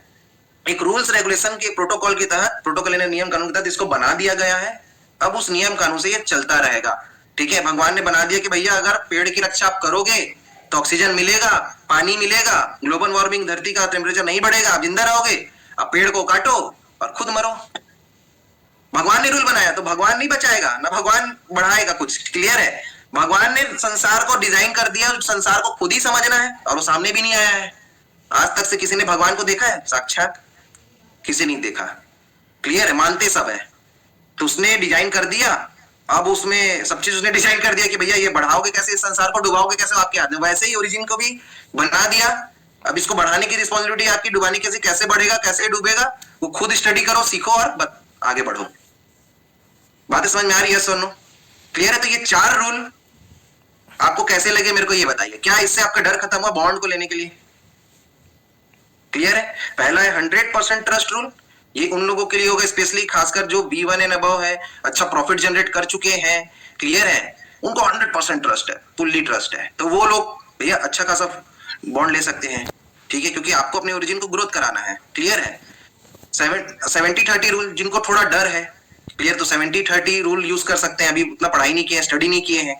एक रूल्स रेगुलेशन के प्रोटोकॉल के तहत, प्रोटोकॉल यानी नियम कानून के तहत इसको बना दिया गया है। अब उस नियम कानून से ये चलता रहेगा। ठीक है, भगवान ने बना दिया कि भैया अगर पेड़ की रक्षा आप करोगे तो ऑक्सीजन मिलेगा, पानी मिलेगा, ग्लोबल वार्मिंग, धरती का टेम्परेचर नहीं बढ़ेगा, आप जिंदा रहोगे। अब पेड़ को काटो और खुद मरो। भगवान ने रूल बनाया तो भगवान नहीं बचाएगा ना भगवान बढ़ाएगा कुछ। क्लियर है? भगवान ने संसार को डिजाइन कर दिया, संसार को खुद ही समझना है और वो सामने भी नहीं आया है। आज तक से किसी ने भगवान को देखा है साक्षात? किसी नहीं देखा। क्लियर है? मानते सब है। तो उसने डिजाइन कर दिया, अब उसमें सब चीज उसने डिजाइन कर दिया कि भैया ये बढ़ाओगे कैसे, इस संसार को डुबाओगे कैसे, आपके हाथ में। वैसे ही ओरिजिन को भी बना दिया। अब इसको बढ़ाने की रिस्पॉन्सिबिलिटी आपकी, डुबाने की कैसे बढ़ेगा, कैसे डूबेगा, वो खुद स्टडी करो, सीखो और आगे बढ़ो। बातें समझ में आ रही है? सुनो, क्लियर है? तो ये 4 रूल आपको कैसे लगे मेरे को ये बताइए। क्या इससे आपका डर खत्म हुआ बॉन्ड को लेने के लिए? क्लियर है? पहला है 100% ट्रस्ट रूल। ये उन लोगों के लिए होगा स्पेशली, खासकर जो B1 एंड अबव है, अच्छा प्रॉफिट जनरेट कर चुके हैं। क्लियर है? उनको 100% ट्रस्ट है, फुल्ली ट्रस्ट है। तो वो लोग भैया अच्छा खासा बॉन्ड ले सकते हैं। ठीक है, क्योंकि आपको अपने ओरिजिन को ग्रोथ कराना है। क्लियर है? 70-30 रूल, जिनको थोड़ा डर है, क्लियर, तो 70-30 रूल यूज कर सकते हैं। अभी उतना पढ़ाई नहीं किया, स्टडी नहीं किए हैं।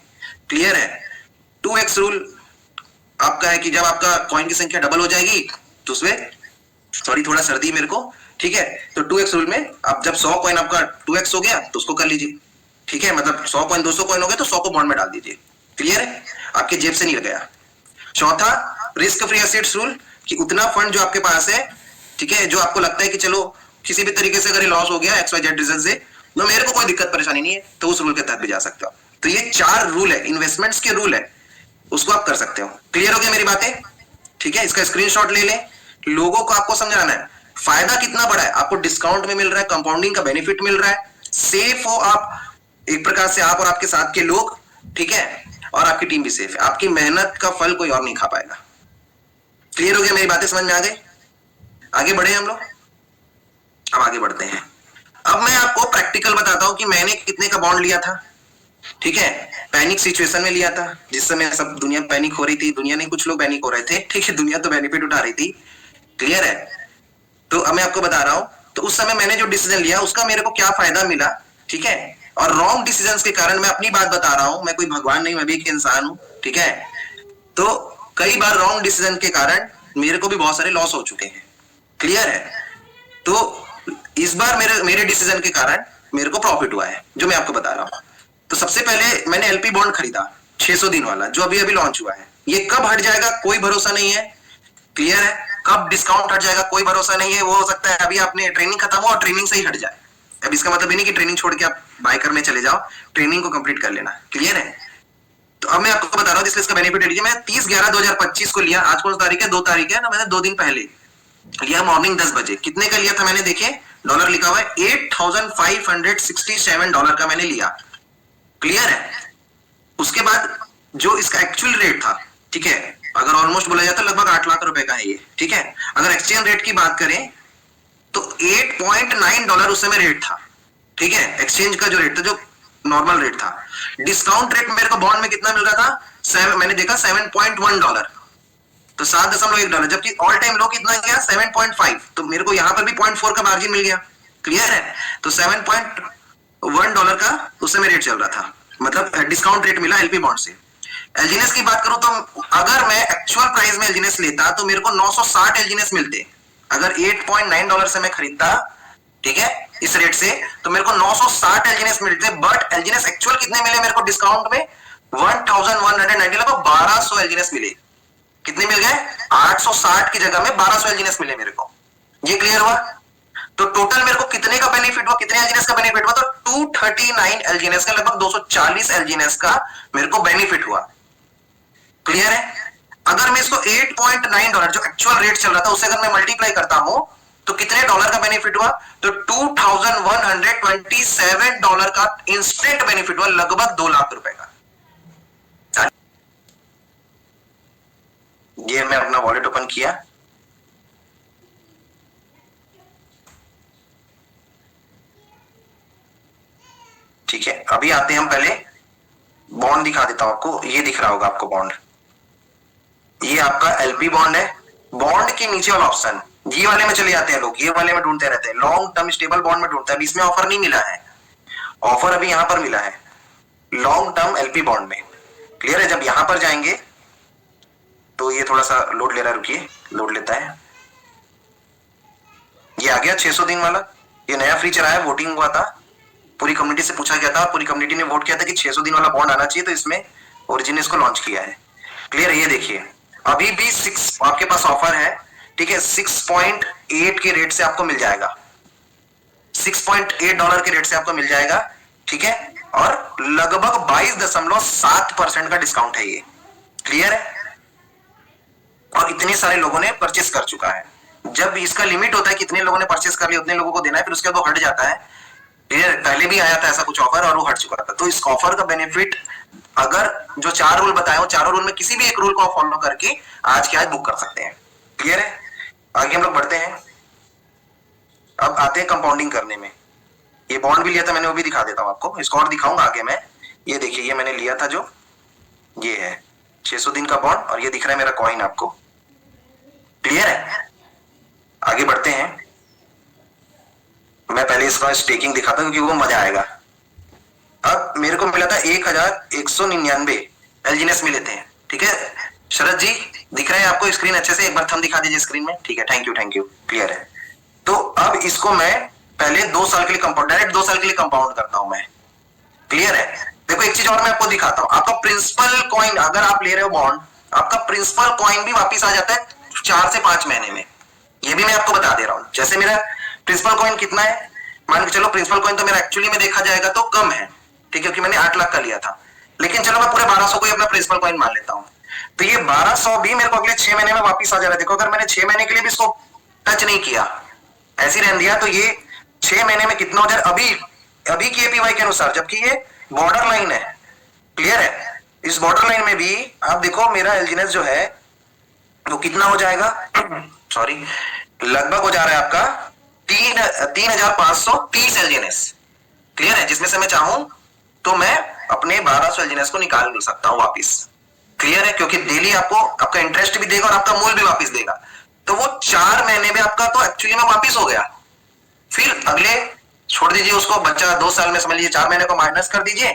क्लियर है? 2x रूल आपका है कि जब आपका कॉइन की संख्या डबल हो जाएगी तो उसमें, सॉरी थोड़ा सर्दी मेरे को, ठीक है, तो 2x रूल में आप जब 100 कॉइन आपका 2x हो गया तो उसको कर लीजिए। ठीक है, मतलब 100 कॉइन 200 कॉइन हो गए तो 100 को बॉन्ड में डाल दीजिए। क्लियर है? आपके जेब से नहीं गया। चौथा, रिस्क फ्री एसेट्स रूल, कि उतना फंड जो आपके पास है, ठीक है, जो आपको लगता है कि चलो किसी भी तरीके से अगर लॉस हो गया XYZ रीजन से, तो मेरे को कोई दिक्कत परेशानी नहीं है, तो उस रूल के तहत भी जा सकते हो। तो ये 4 रूल है, इन्वेस्टमेंट्स के रूल है, उसको आप कर सकते हो। क्लियर हो गया मेरी बातें? ठीक है, इसका स्क्रीनशॉट ले लें। लोगों को आपको समझाना है फायदा कितना बड़ा है, आपको डिस्काउंट में मिल रहा है, कंपाउंडिंग का बेनिफिट मिल रहा है, सेफ हो आप, एक प्रकार से आप और आपके साथ के लोग, ठीक है, और आपकी टीम भी सेफ है। आपकी मेहनत का फल कोई और नहीं खा पाएगा। क्लियर हो गया? मेरी बातें समझ में आ गई? आगे बढ़े हम लोग। अब आगे बढ़ते हैं। अब मैं आपको प्रैक्टिकल बताता हूं कि मैंने कितने का बॉन्ड लिया था। ठीक है, पैनिक सिचुएशन में लिया था, जिस समय सब दुनिया पैनिक हो रही थी, दुनिया नहीं कुछ लोग पैनिक हो रहे थे। ठीक है, दुनिया तो बेनिफिट उठा रही थी। क्लियर है? तो अब मैं आपको बता रहा हूं, तो उस समय मैंने जो डिसीजन लिया उसका मेरे को क्या फायदा मिला। ठीक है, और रॉन्ग डिसीजंस के कारण, मैं अपनी बात बता रहा हूं, मैं कोई भगवान नहीं, मैं भी एक इंसान हूं। ठीक है, तो कई बार रॉन्ग डिसीजन के कारण मेरे को भी बहुत सारे लॉस हो चुके हैं। क्लियर है? तो इस बार मेरे डिसीजन के कारण मेरे को प्रॉफिट हुआ है, जो मैं आपको बता रहा हूं। तो सबसे पहले मैंने LP बॉन्ड खरीदा 600 दिन वाला, जो अभी अभी लॉन्च हुआ है। ये कब हट जाएगा कोई भरोसा नहीं है। क्लियर है? कब डिस्काउंट हट जाएगा कोई भरोसा नहीं है। वो हो सकता है अभी आपने ट्रेनिंग खत्म हो और ट्रेनिंग से ही हट जाए। अब इसका मतलब ये नहीं कि ट्रेनिंग छोड़ के आप बाय करने चले जाओ, ट्रेनिंग को कंप्लीट कर लेना। क्लियर है? तो अब मैं आपको बता रहा हूँ, इसलिए इसका बेनिफिट लीजिए। मैं 30/11/2025 को लिया। आज कौन सी तारीख है? 2 तारीख है ना। मैंने 2 दिन पहले लिया, मॉर्निंग 10 बजे। कितने का लिया था मैंने? देखिए, डॉलर लिखा हुआ है, $8,567 का मैंने लिया। क्लियर है? उसके बाद जो इसका एक्चुअल रेट था, ठीक है, अगर ऑलमोस्ट बोला जाए तो लगभग 8 लाख रुपए का है ये। ठीक है, अगर एक्सचेंज रेट की बात करें तो $8.9 उस समय रेट था। ठीक है, एक्सचेंज का जो रेट था, जो नॉर्मल रेट था। डिस्काउंट रेट मेरे को बॉन्ड में कितना मिल रहा था? मैंने देखा $7.1, तो $7.1, जबकि ऑल टाइम लो कितना गया? 7.5। तो मेरे को यहां पर भी 0.4 का मार्जिन मिल गया। क्लियर है? तो $7.1 का उस समय रेट चल रहा था, मतलब डिस्काउंट रेट मिला LP बॉन्ड से। एलजीनेस की बात करूं तो अगर मैं एक्चुअल प्राइस में एलजीनेस लेता तो मेरे को 960 एलजीनेस मिलते। अगर $8.9 से मैं खरीदता, ठीक है, इस रेट से, तो मेरे को 960 एलजीनेस मिलते। बट एलजीनेस एक्चुअल कितने मिले मेरे को डिस्काउंट में? 1190, लगभग 1200 एलजीनेस मिले। कितने मिल गए? 860 की जगह में 1200 एलजीनेस मिले मेरे को। ये क्लियर हुआ? तो टोटल मेरे को कितने का बेनिफिट हुआ, कितने एलजीनेस का बेनिफिट हुआ? तो 239 एलजीनेस का, लगभग 240 एलजीनेस का मेरे को बेनिफिट हुआ। क्लियर है? अगर मैं इसको $8.9 जो एक्चुअल रेट चल रहा था उससे अगर मैं मल्टीप्लाई करता हूं तो कितने डॉलर का बेनिफिट हुआ? तो $2,127 का इंस्टेंट बेनिफिट हुआ, लगभग 2 लाख रुपए का। ये मैं अपना वॉलेट ओपन किया। ठीक है, अभी आते हैं हम, पहले बॉन्ड दिखा देता हूं आपको। ये दिख रहा होगा आपको बॉन्ड, ये आपका LP बॉन्ड है। बॉन्ड के नीचे वाला ऑप्शन ये वाले में चले जाते हैं लोग, ये वाले में ढूंढते रहते हैं, लॉन्ग टर्म स्टेबल बॉन्ड में ढूंढते हैं। अभी इसमें ऑफर नहीं मिला है, ऑफर अभी यहां पर मिला है लॉन्ग टर्म एलपी बॉन्ड में। क्लियर है? जब यहां पर जाएंगे तो ये थोड़ा सा लोड ले रहा है, रुकिए लोड लेता है। ये आ गया 600 दिन वाला, ये नया फीचर आया, वोटिंग हुआ था, पूरी कम्युनिटी से पूछा गया था, पूरी कम्युनिटी ने वोट किया था कि 600 दिन वाला बॉन्ड आना चाहिए, तो इसमें ओरिजिन ने इसको लॉन्च किया है। क्लियर है? ये देखिए अभी भी 6 आपके पास ऑफर है, ठीक है, 6.8 के रेट से आपको मिल जाएगा, $6.8 के रेट से आपको मिल जाएगा, ठीक है, और लगभग 22.7% का डिस्काउंट है ये। क्लियर है? और इतने सारे लोगों ने परचेस कर चुका है। जब इसका लिमिट होता है कितने लोगों ने परचेस कर लिया उतने लोगों को देना है, फिर उसके बाद वो हट जाता है। पहले भी आया था ऐसा कुछ ऑफर और वो हट चुका था। तो इस ऑफर का बेनिफिट, अगर जो 4 रूल बताए, चारों रूल में किसी भी एक रूल को फॉलो करके आज के आज बुक कर सकते हैं। क्लियर है? आगे हम लोग बढ़ते हैं, अब आते हैं कंपाउंडिंग करने में। ये बॉन्ड भी लिया था मैंने, वो भी दिखा देता हूं आपको, इसको और दिखाऊंगा आगे मैं। ये देखिए, ये मैंने लिया था, जो ये है 600 दिन का बॉन्ड, और ये दिख रहा है मेरा कॉइन आपको। क्लियर है? आगे बढ़ते हैं, मैं पहले इसका स्टेकिंग दिखाता हूं क्योंकि वो मजा आएगा। अब मेरे को मिला था 1199 एलजीनेस मिले थे, ठीक है। शरद जी दिख रहा है आपको स्क्रीन अच्छे से? एक बार थंब दिखा दीजिए स्क्रीन में, ठीक है, थैंक यू। क्लियर है? तो अब इसको मैं पहले 2 साल के लिए कंपाउंड, डायरेक्ट 2 साल के लिए कंपाउंड करता हूं मैं। क्लियर है? देखो एक चीज और मैं आपको दिखाता हूं, आपका प्रिंसिपल कॉइन, अगर आप ले रहे हो बॉन्ड, आपका प्रिंसिपल कॉइन भी वापिस आ जाता है 4 से 5 महीने में। ये भी मैं आपको बता दे रहा हूं। जैसे मेरा प्रिंसिपल कॉइन कितना है, मान के चलो प्रिंसिपल कॉइन तो मेरा एक्चुअली में देखा जाएगा तो कम है, ठीक है, क्योंकि मैंने 8 लाख का लिया था, लेकिन चलो मैं पूरे 1200 को ही अपना प्रिंसिपल कॉइन मान लेता हूं। तो ये 1200 भी मेरे को अगले 6 महीने में वापिस आ जा रहा है। देखो अगर मैंने 6 महीने के लिए भी इसको टच नहीं किया, ऐसे रहने दिया, तो ये 6 महीने में कितना हो जाए अभी की एपीवाई के अनुसार, जबकि ये बॉर्डर लाइन है। क्लियर है? इस बॉर्डर लाइन में भी आप देखो मेरा एलजीनेस जो है वो कितना हो जाएगा, सॉरी, लगभग हो जा रहा है आपका 3530 एलजीनेस। क्लियर है? जिसमें से मैं चाहूं तो मैं अपने 1200 एलजीनेस को निकाल नहीं सकता हूं वापिस। क्लियर है? क्योंकि डेली आपको आपका इंटरेस्ट भी देगा और आपका मूल भी वापिस देगा। तो वो 4 महीने में आपका तो एक्चुअली में वापिस हो गया। फिर अगले छोड़ दीजिए उसको, बच्चा 2 साल में समझ लीजिए 4 महीने को माइनस कर दीजिए,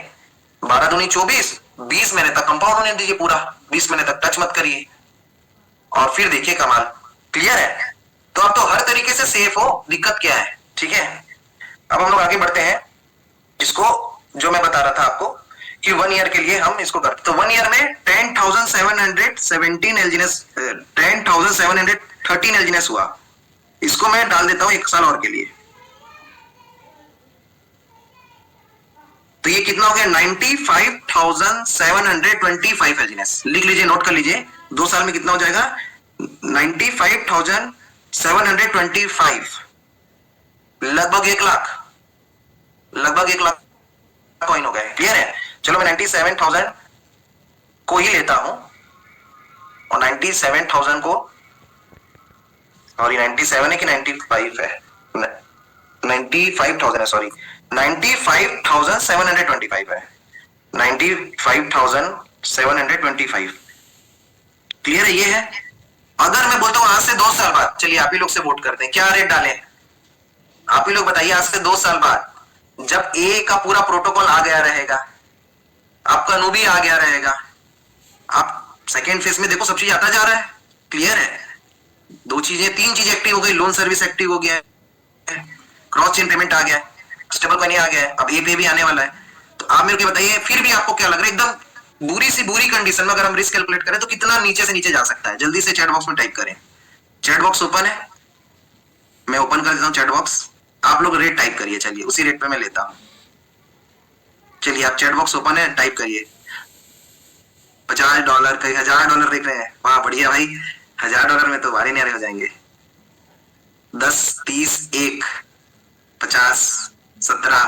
12 दूनी 24, 20 महीने तक कंपाउंड होने दीजिए पूरा, 20 महीने तक टच मत करिए, और फिर देखिए कमाल। क्लियर है? तो आप तो हर तरीके से सेफ हो, दिक्कत क्या है? ठीक है, अब हम लोग आगे बढ़ते हैं। इसको जो मैं बता रहा था आपको कि 1 ईयर के लिए हम इसको करते, तो 1 ईयर में 10,717 एलजीनेस, 10,713 एलजीनेस हुआ। इसको मैं डाल देता हूं 1 साल और के लिए, तो ये कितना हो गया 95,725 एलजीनेस। लिख लीजिए, नोट कर लीजिए, 2 साल में कितना हो जाएगा 95,725, लगभग 1 लाख, लगभग 1 लाख कॉइन हो गए। क्लियर है? चलो मैं 97,000 को ही लेता हूं, और 97,000 को, सॉरी 97 है कि 95 है, 95,000 है, सॉरी 95,725 है, 95,725। क्लियर है? ये है। अगर मैं बोलता हूं आज से 2 साल बाद, चलिए आप ही लोग से वोट करते हैं, क्या रेट डालें? आप ही लोग बताइए। आज से 2 साल बाद जब ए का पूरा प्रोटोकॉल आ गया रहेगा, आपका नो भी आ गया रहेगा, आप सेकेंड फेज में देखो सब चीज आता जा रहा है। क्लियर है? 2 चीजें 3 चीजें एक्टिव हो गई, लोन सर्विस एक्टिव हो गया है, क्रॉस चेन पेमेंट आ गया है, स्टेबल कॉइन आ गया है, अब ए पे भी आने वाला है। तो आप मेरे को बताइए फिर भी आपको क्या लग रहा है, एकदम बुरी सी बुरी कंडीशन में अगर हम रिस्क कैलकुलेट करें तो कितना नीचे से नीचे जा सकता है? जल्दी से चैट बॉक्स में टाइप करें। चैट बॉक्स ओपन है, मैं ओपन कर देता हूं चैट बॉक्स, आप लोग रेट टाइप करिए, चलिए उसी रेट पे मैं लेता हूं। चलिए आप चैट बॉक्स ओपन है, टाइप करिए $50, कई $1000 देख रहे हैं, वाह बढ़िया भाई, $1000 में तो भारी न्यारे हो जाएंगे। 10, 30, 1, 50, 17,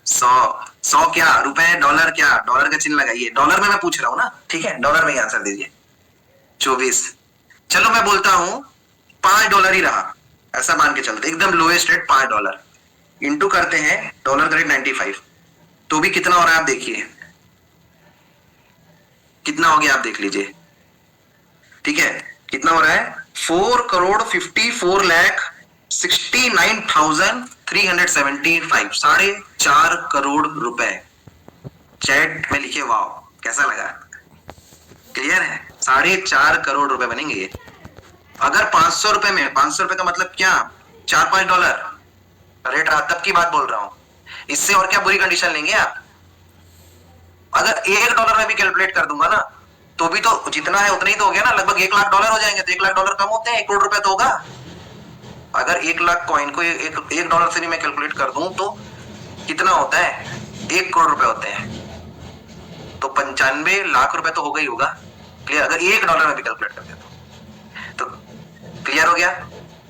100 क्या रुपए, डॉलर क्या, डॉलर का चिन्ह लगाइए, डॉलर में मैं पूछ रहा हूं ना, ठीक है, डॉलर में ही आंसर दीजिए। 24, चलो मैं बोलता हूं $5 ही रहा, ऐसा मान के चलते, एकदम लोएस्ट रेट $5 इंटू करते हैं डॉलर का रेट 95, तो भी कितना हो रहा है आप देखिए, कितना हो गया आप देख लीजिए। ठीक है, कितना हो रहा है 4,54,69,375, 4.5 करोड़ रुपए। चैट में लिखे वाओ, कैसा लगा? क्लियर है? 4.5 करोड़ रुपए बनेंगे ये। अगर 500 रुपए में, 500 रुपए का मतलब क्या, $4-5 रेट रहा, तब की बात बोल रहा हूं। इससे और क्या बुरी कंडीशन लेंगे आप? अगर $1 में भी कैलकुलेट कर दूंगा ना, तो भी तो जितना है उतना ही तो हो गया ना, लगभग $1 लाख हो जाएंगे। तो $1 लाख कम होते हैं, 1 करोड़ रुपए तो होगा। अगर 1 लाख कॉइन को $1 से भी मैं कैलकुलेट कर दूं तो कितना होता है? 1 करोड़ रुपए होते हैं। तो 95 लाख रुपए तो होगा ही होगा। क्लियर? अगर $1 में भी कैलकुलेट करते तो क्लियर हो गया?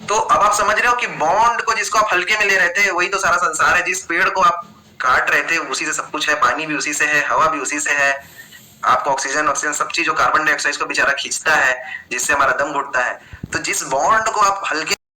तो अब आप समझ रहे हो कि बॉन्ड को जिसको आप हल्के में ले रहे थे, वही तो सारा संसार है। जिस पेड़ को आप काट रहे थे, उसी से सब कुछ है। पानी भी उसी से है, हवा भी उसी से है। आपको ऑक्सीजन सब चीज, जो कार्बन डाइऑक्साइड को बेचारा खींचता है, जिससे हमारा दम घुटता है। तो जिस बॉन्ड को आप हल्के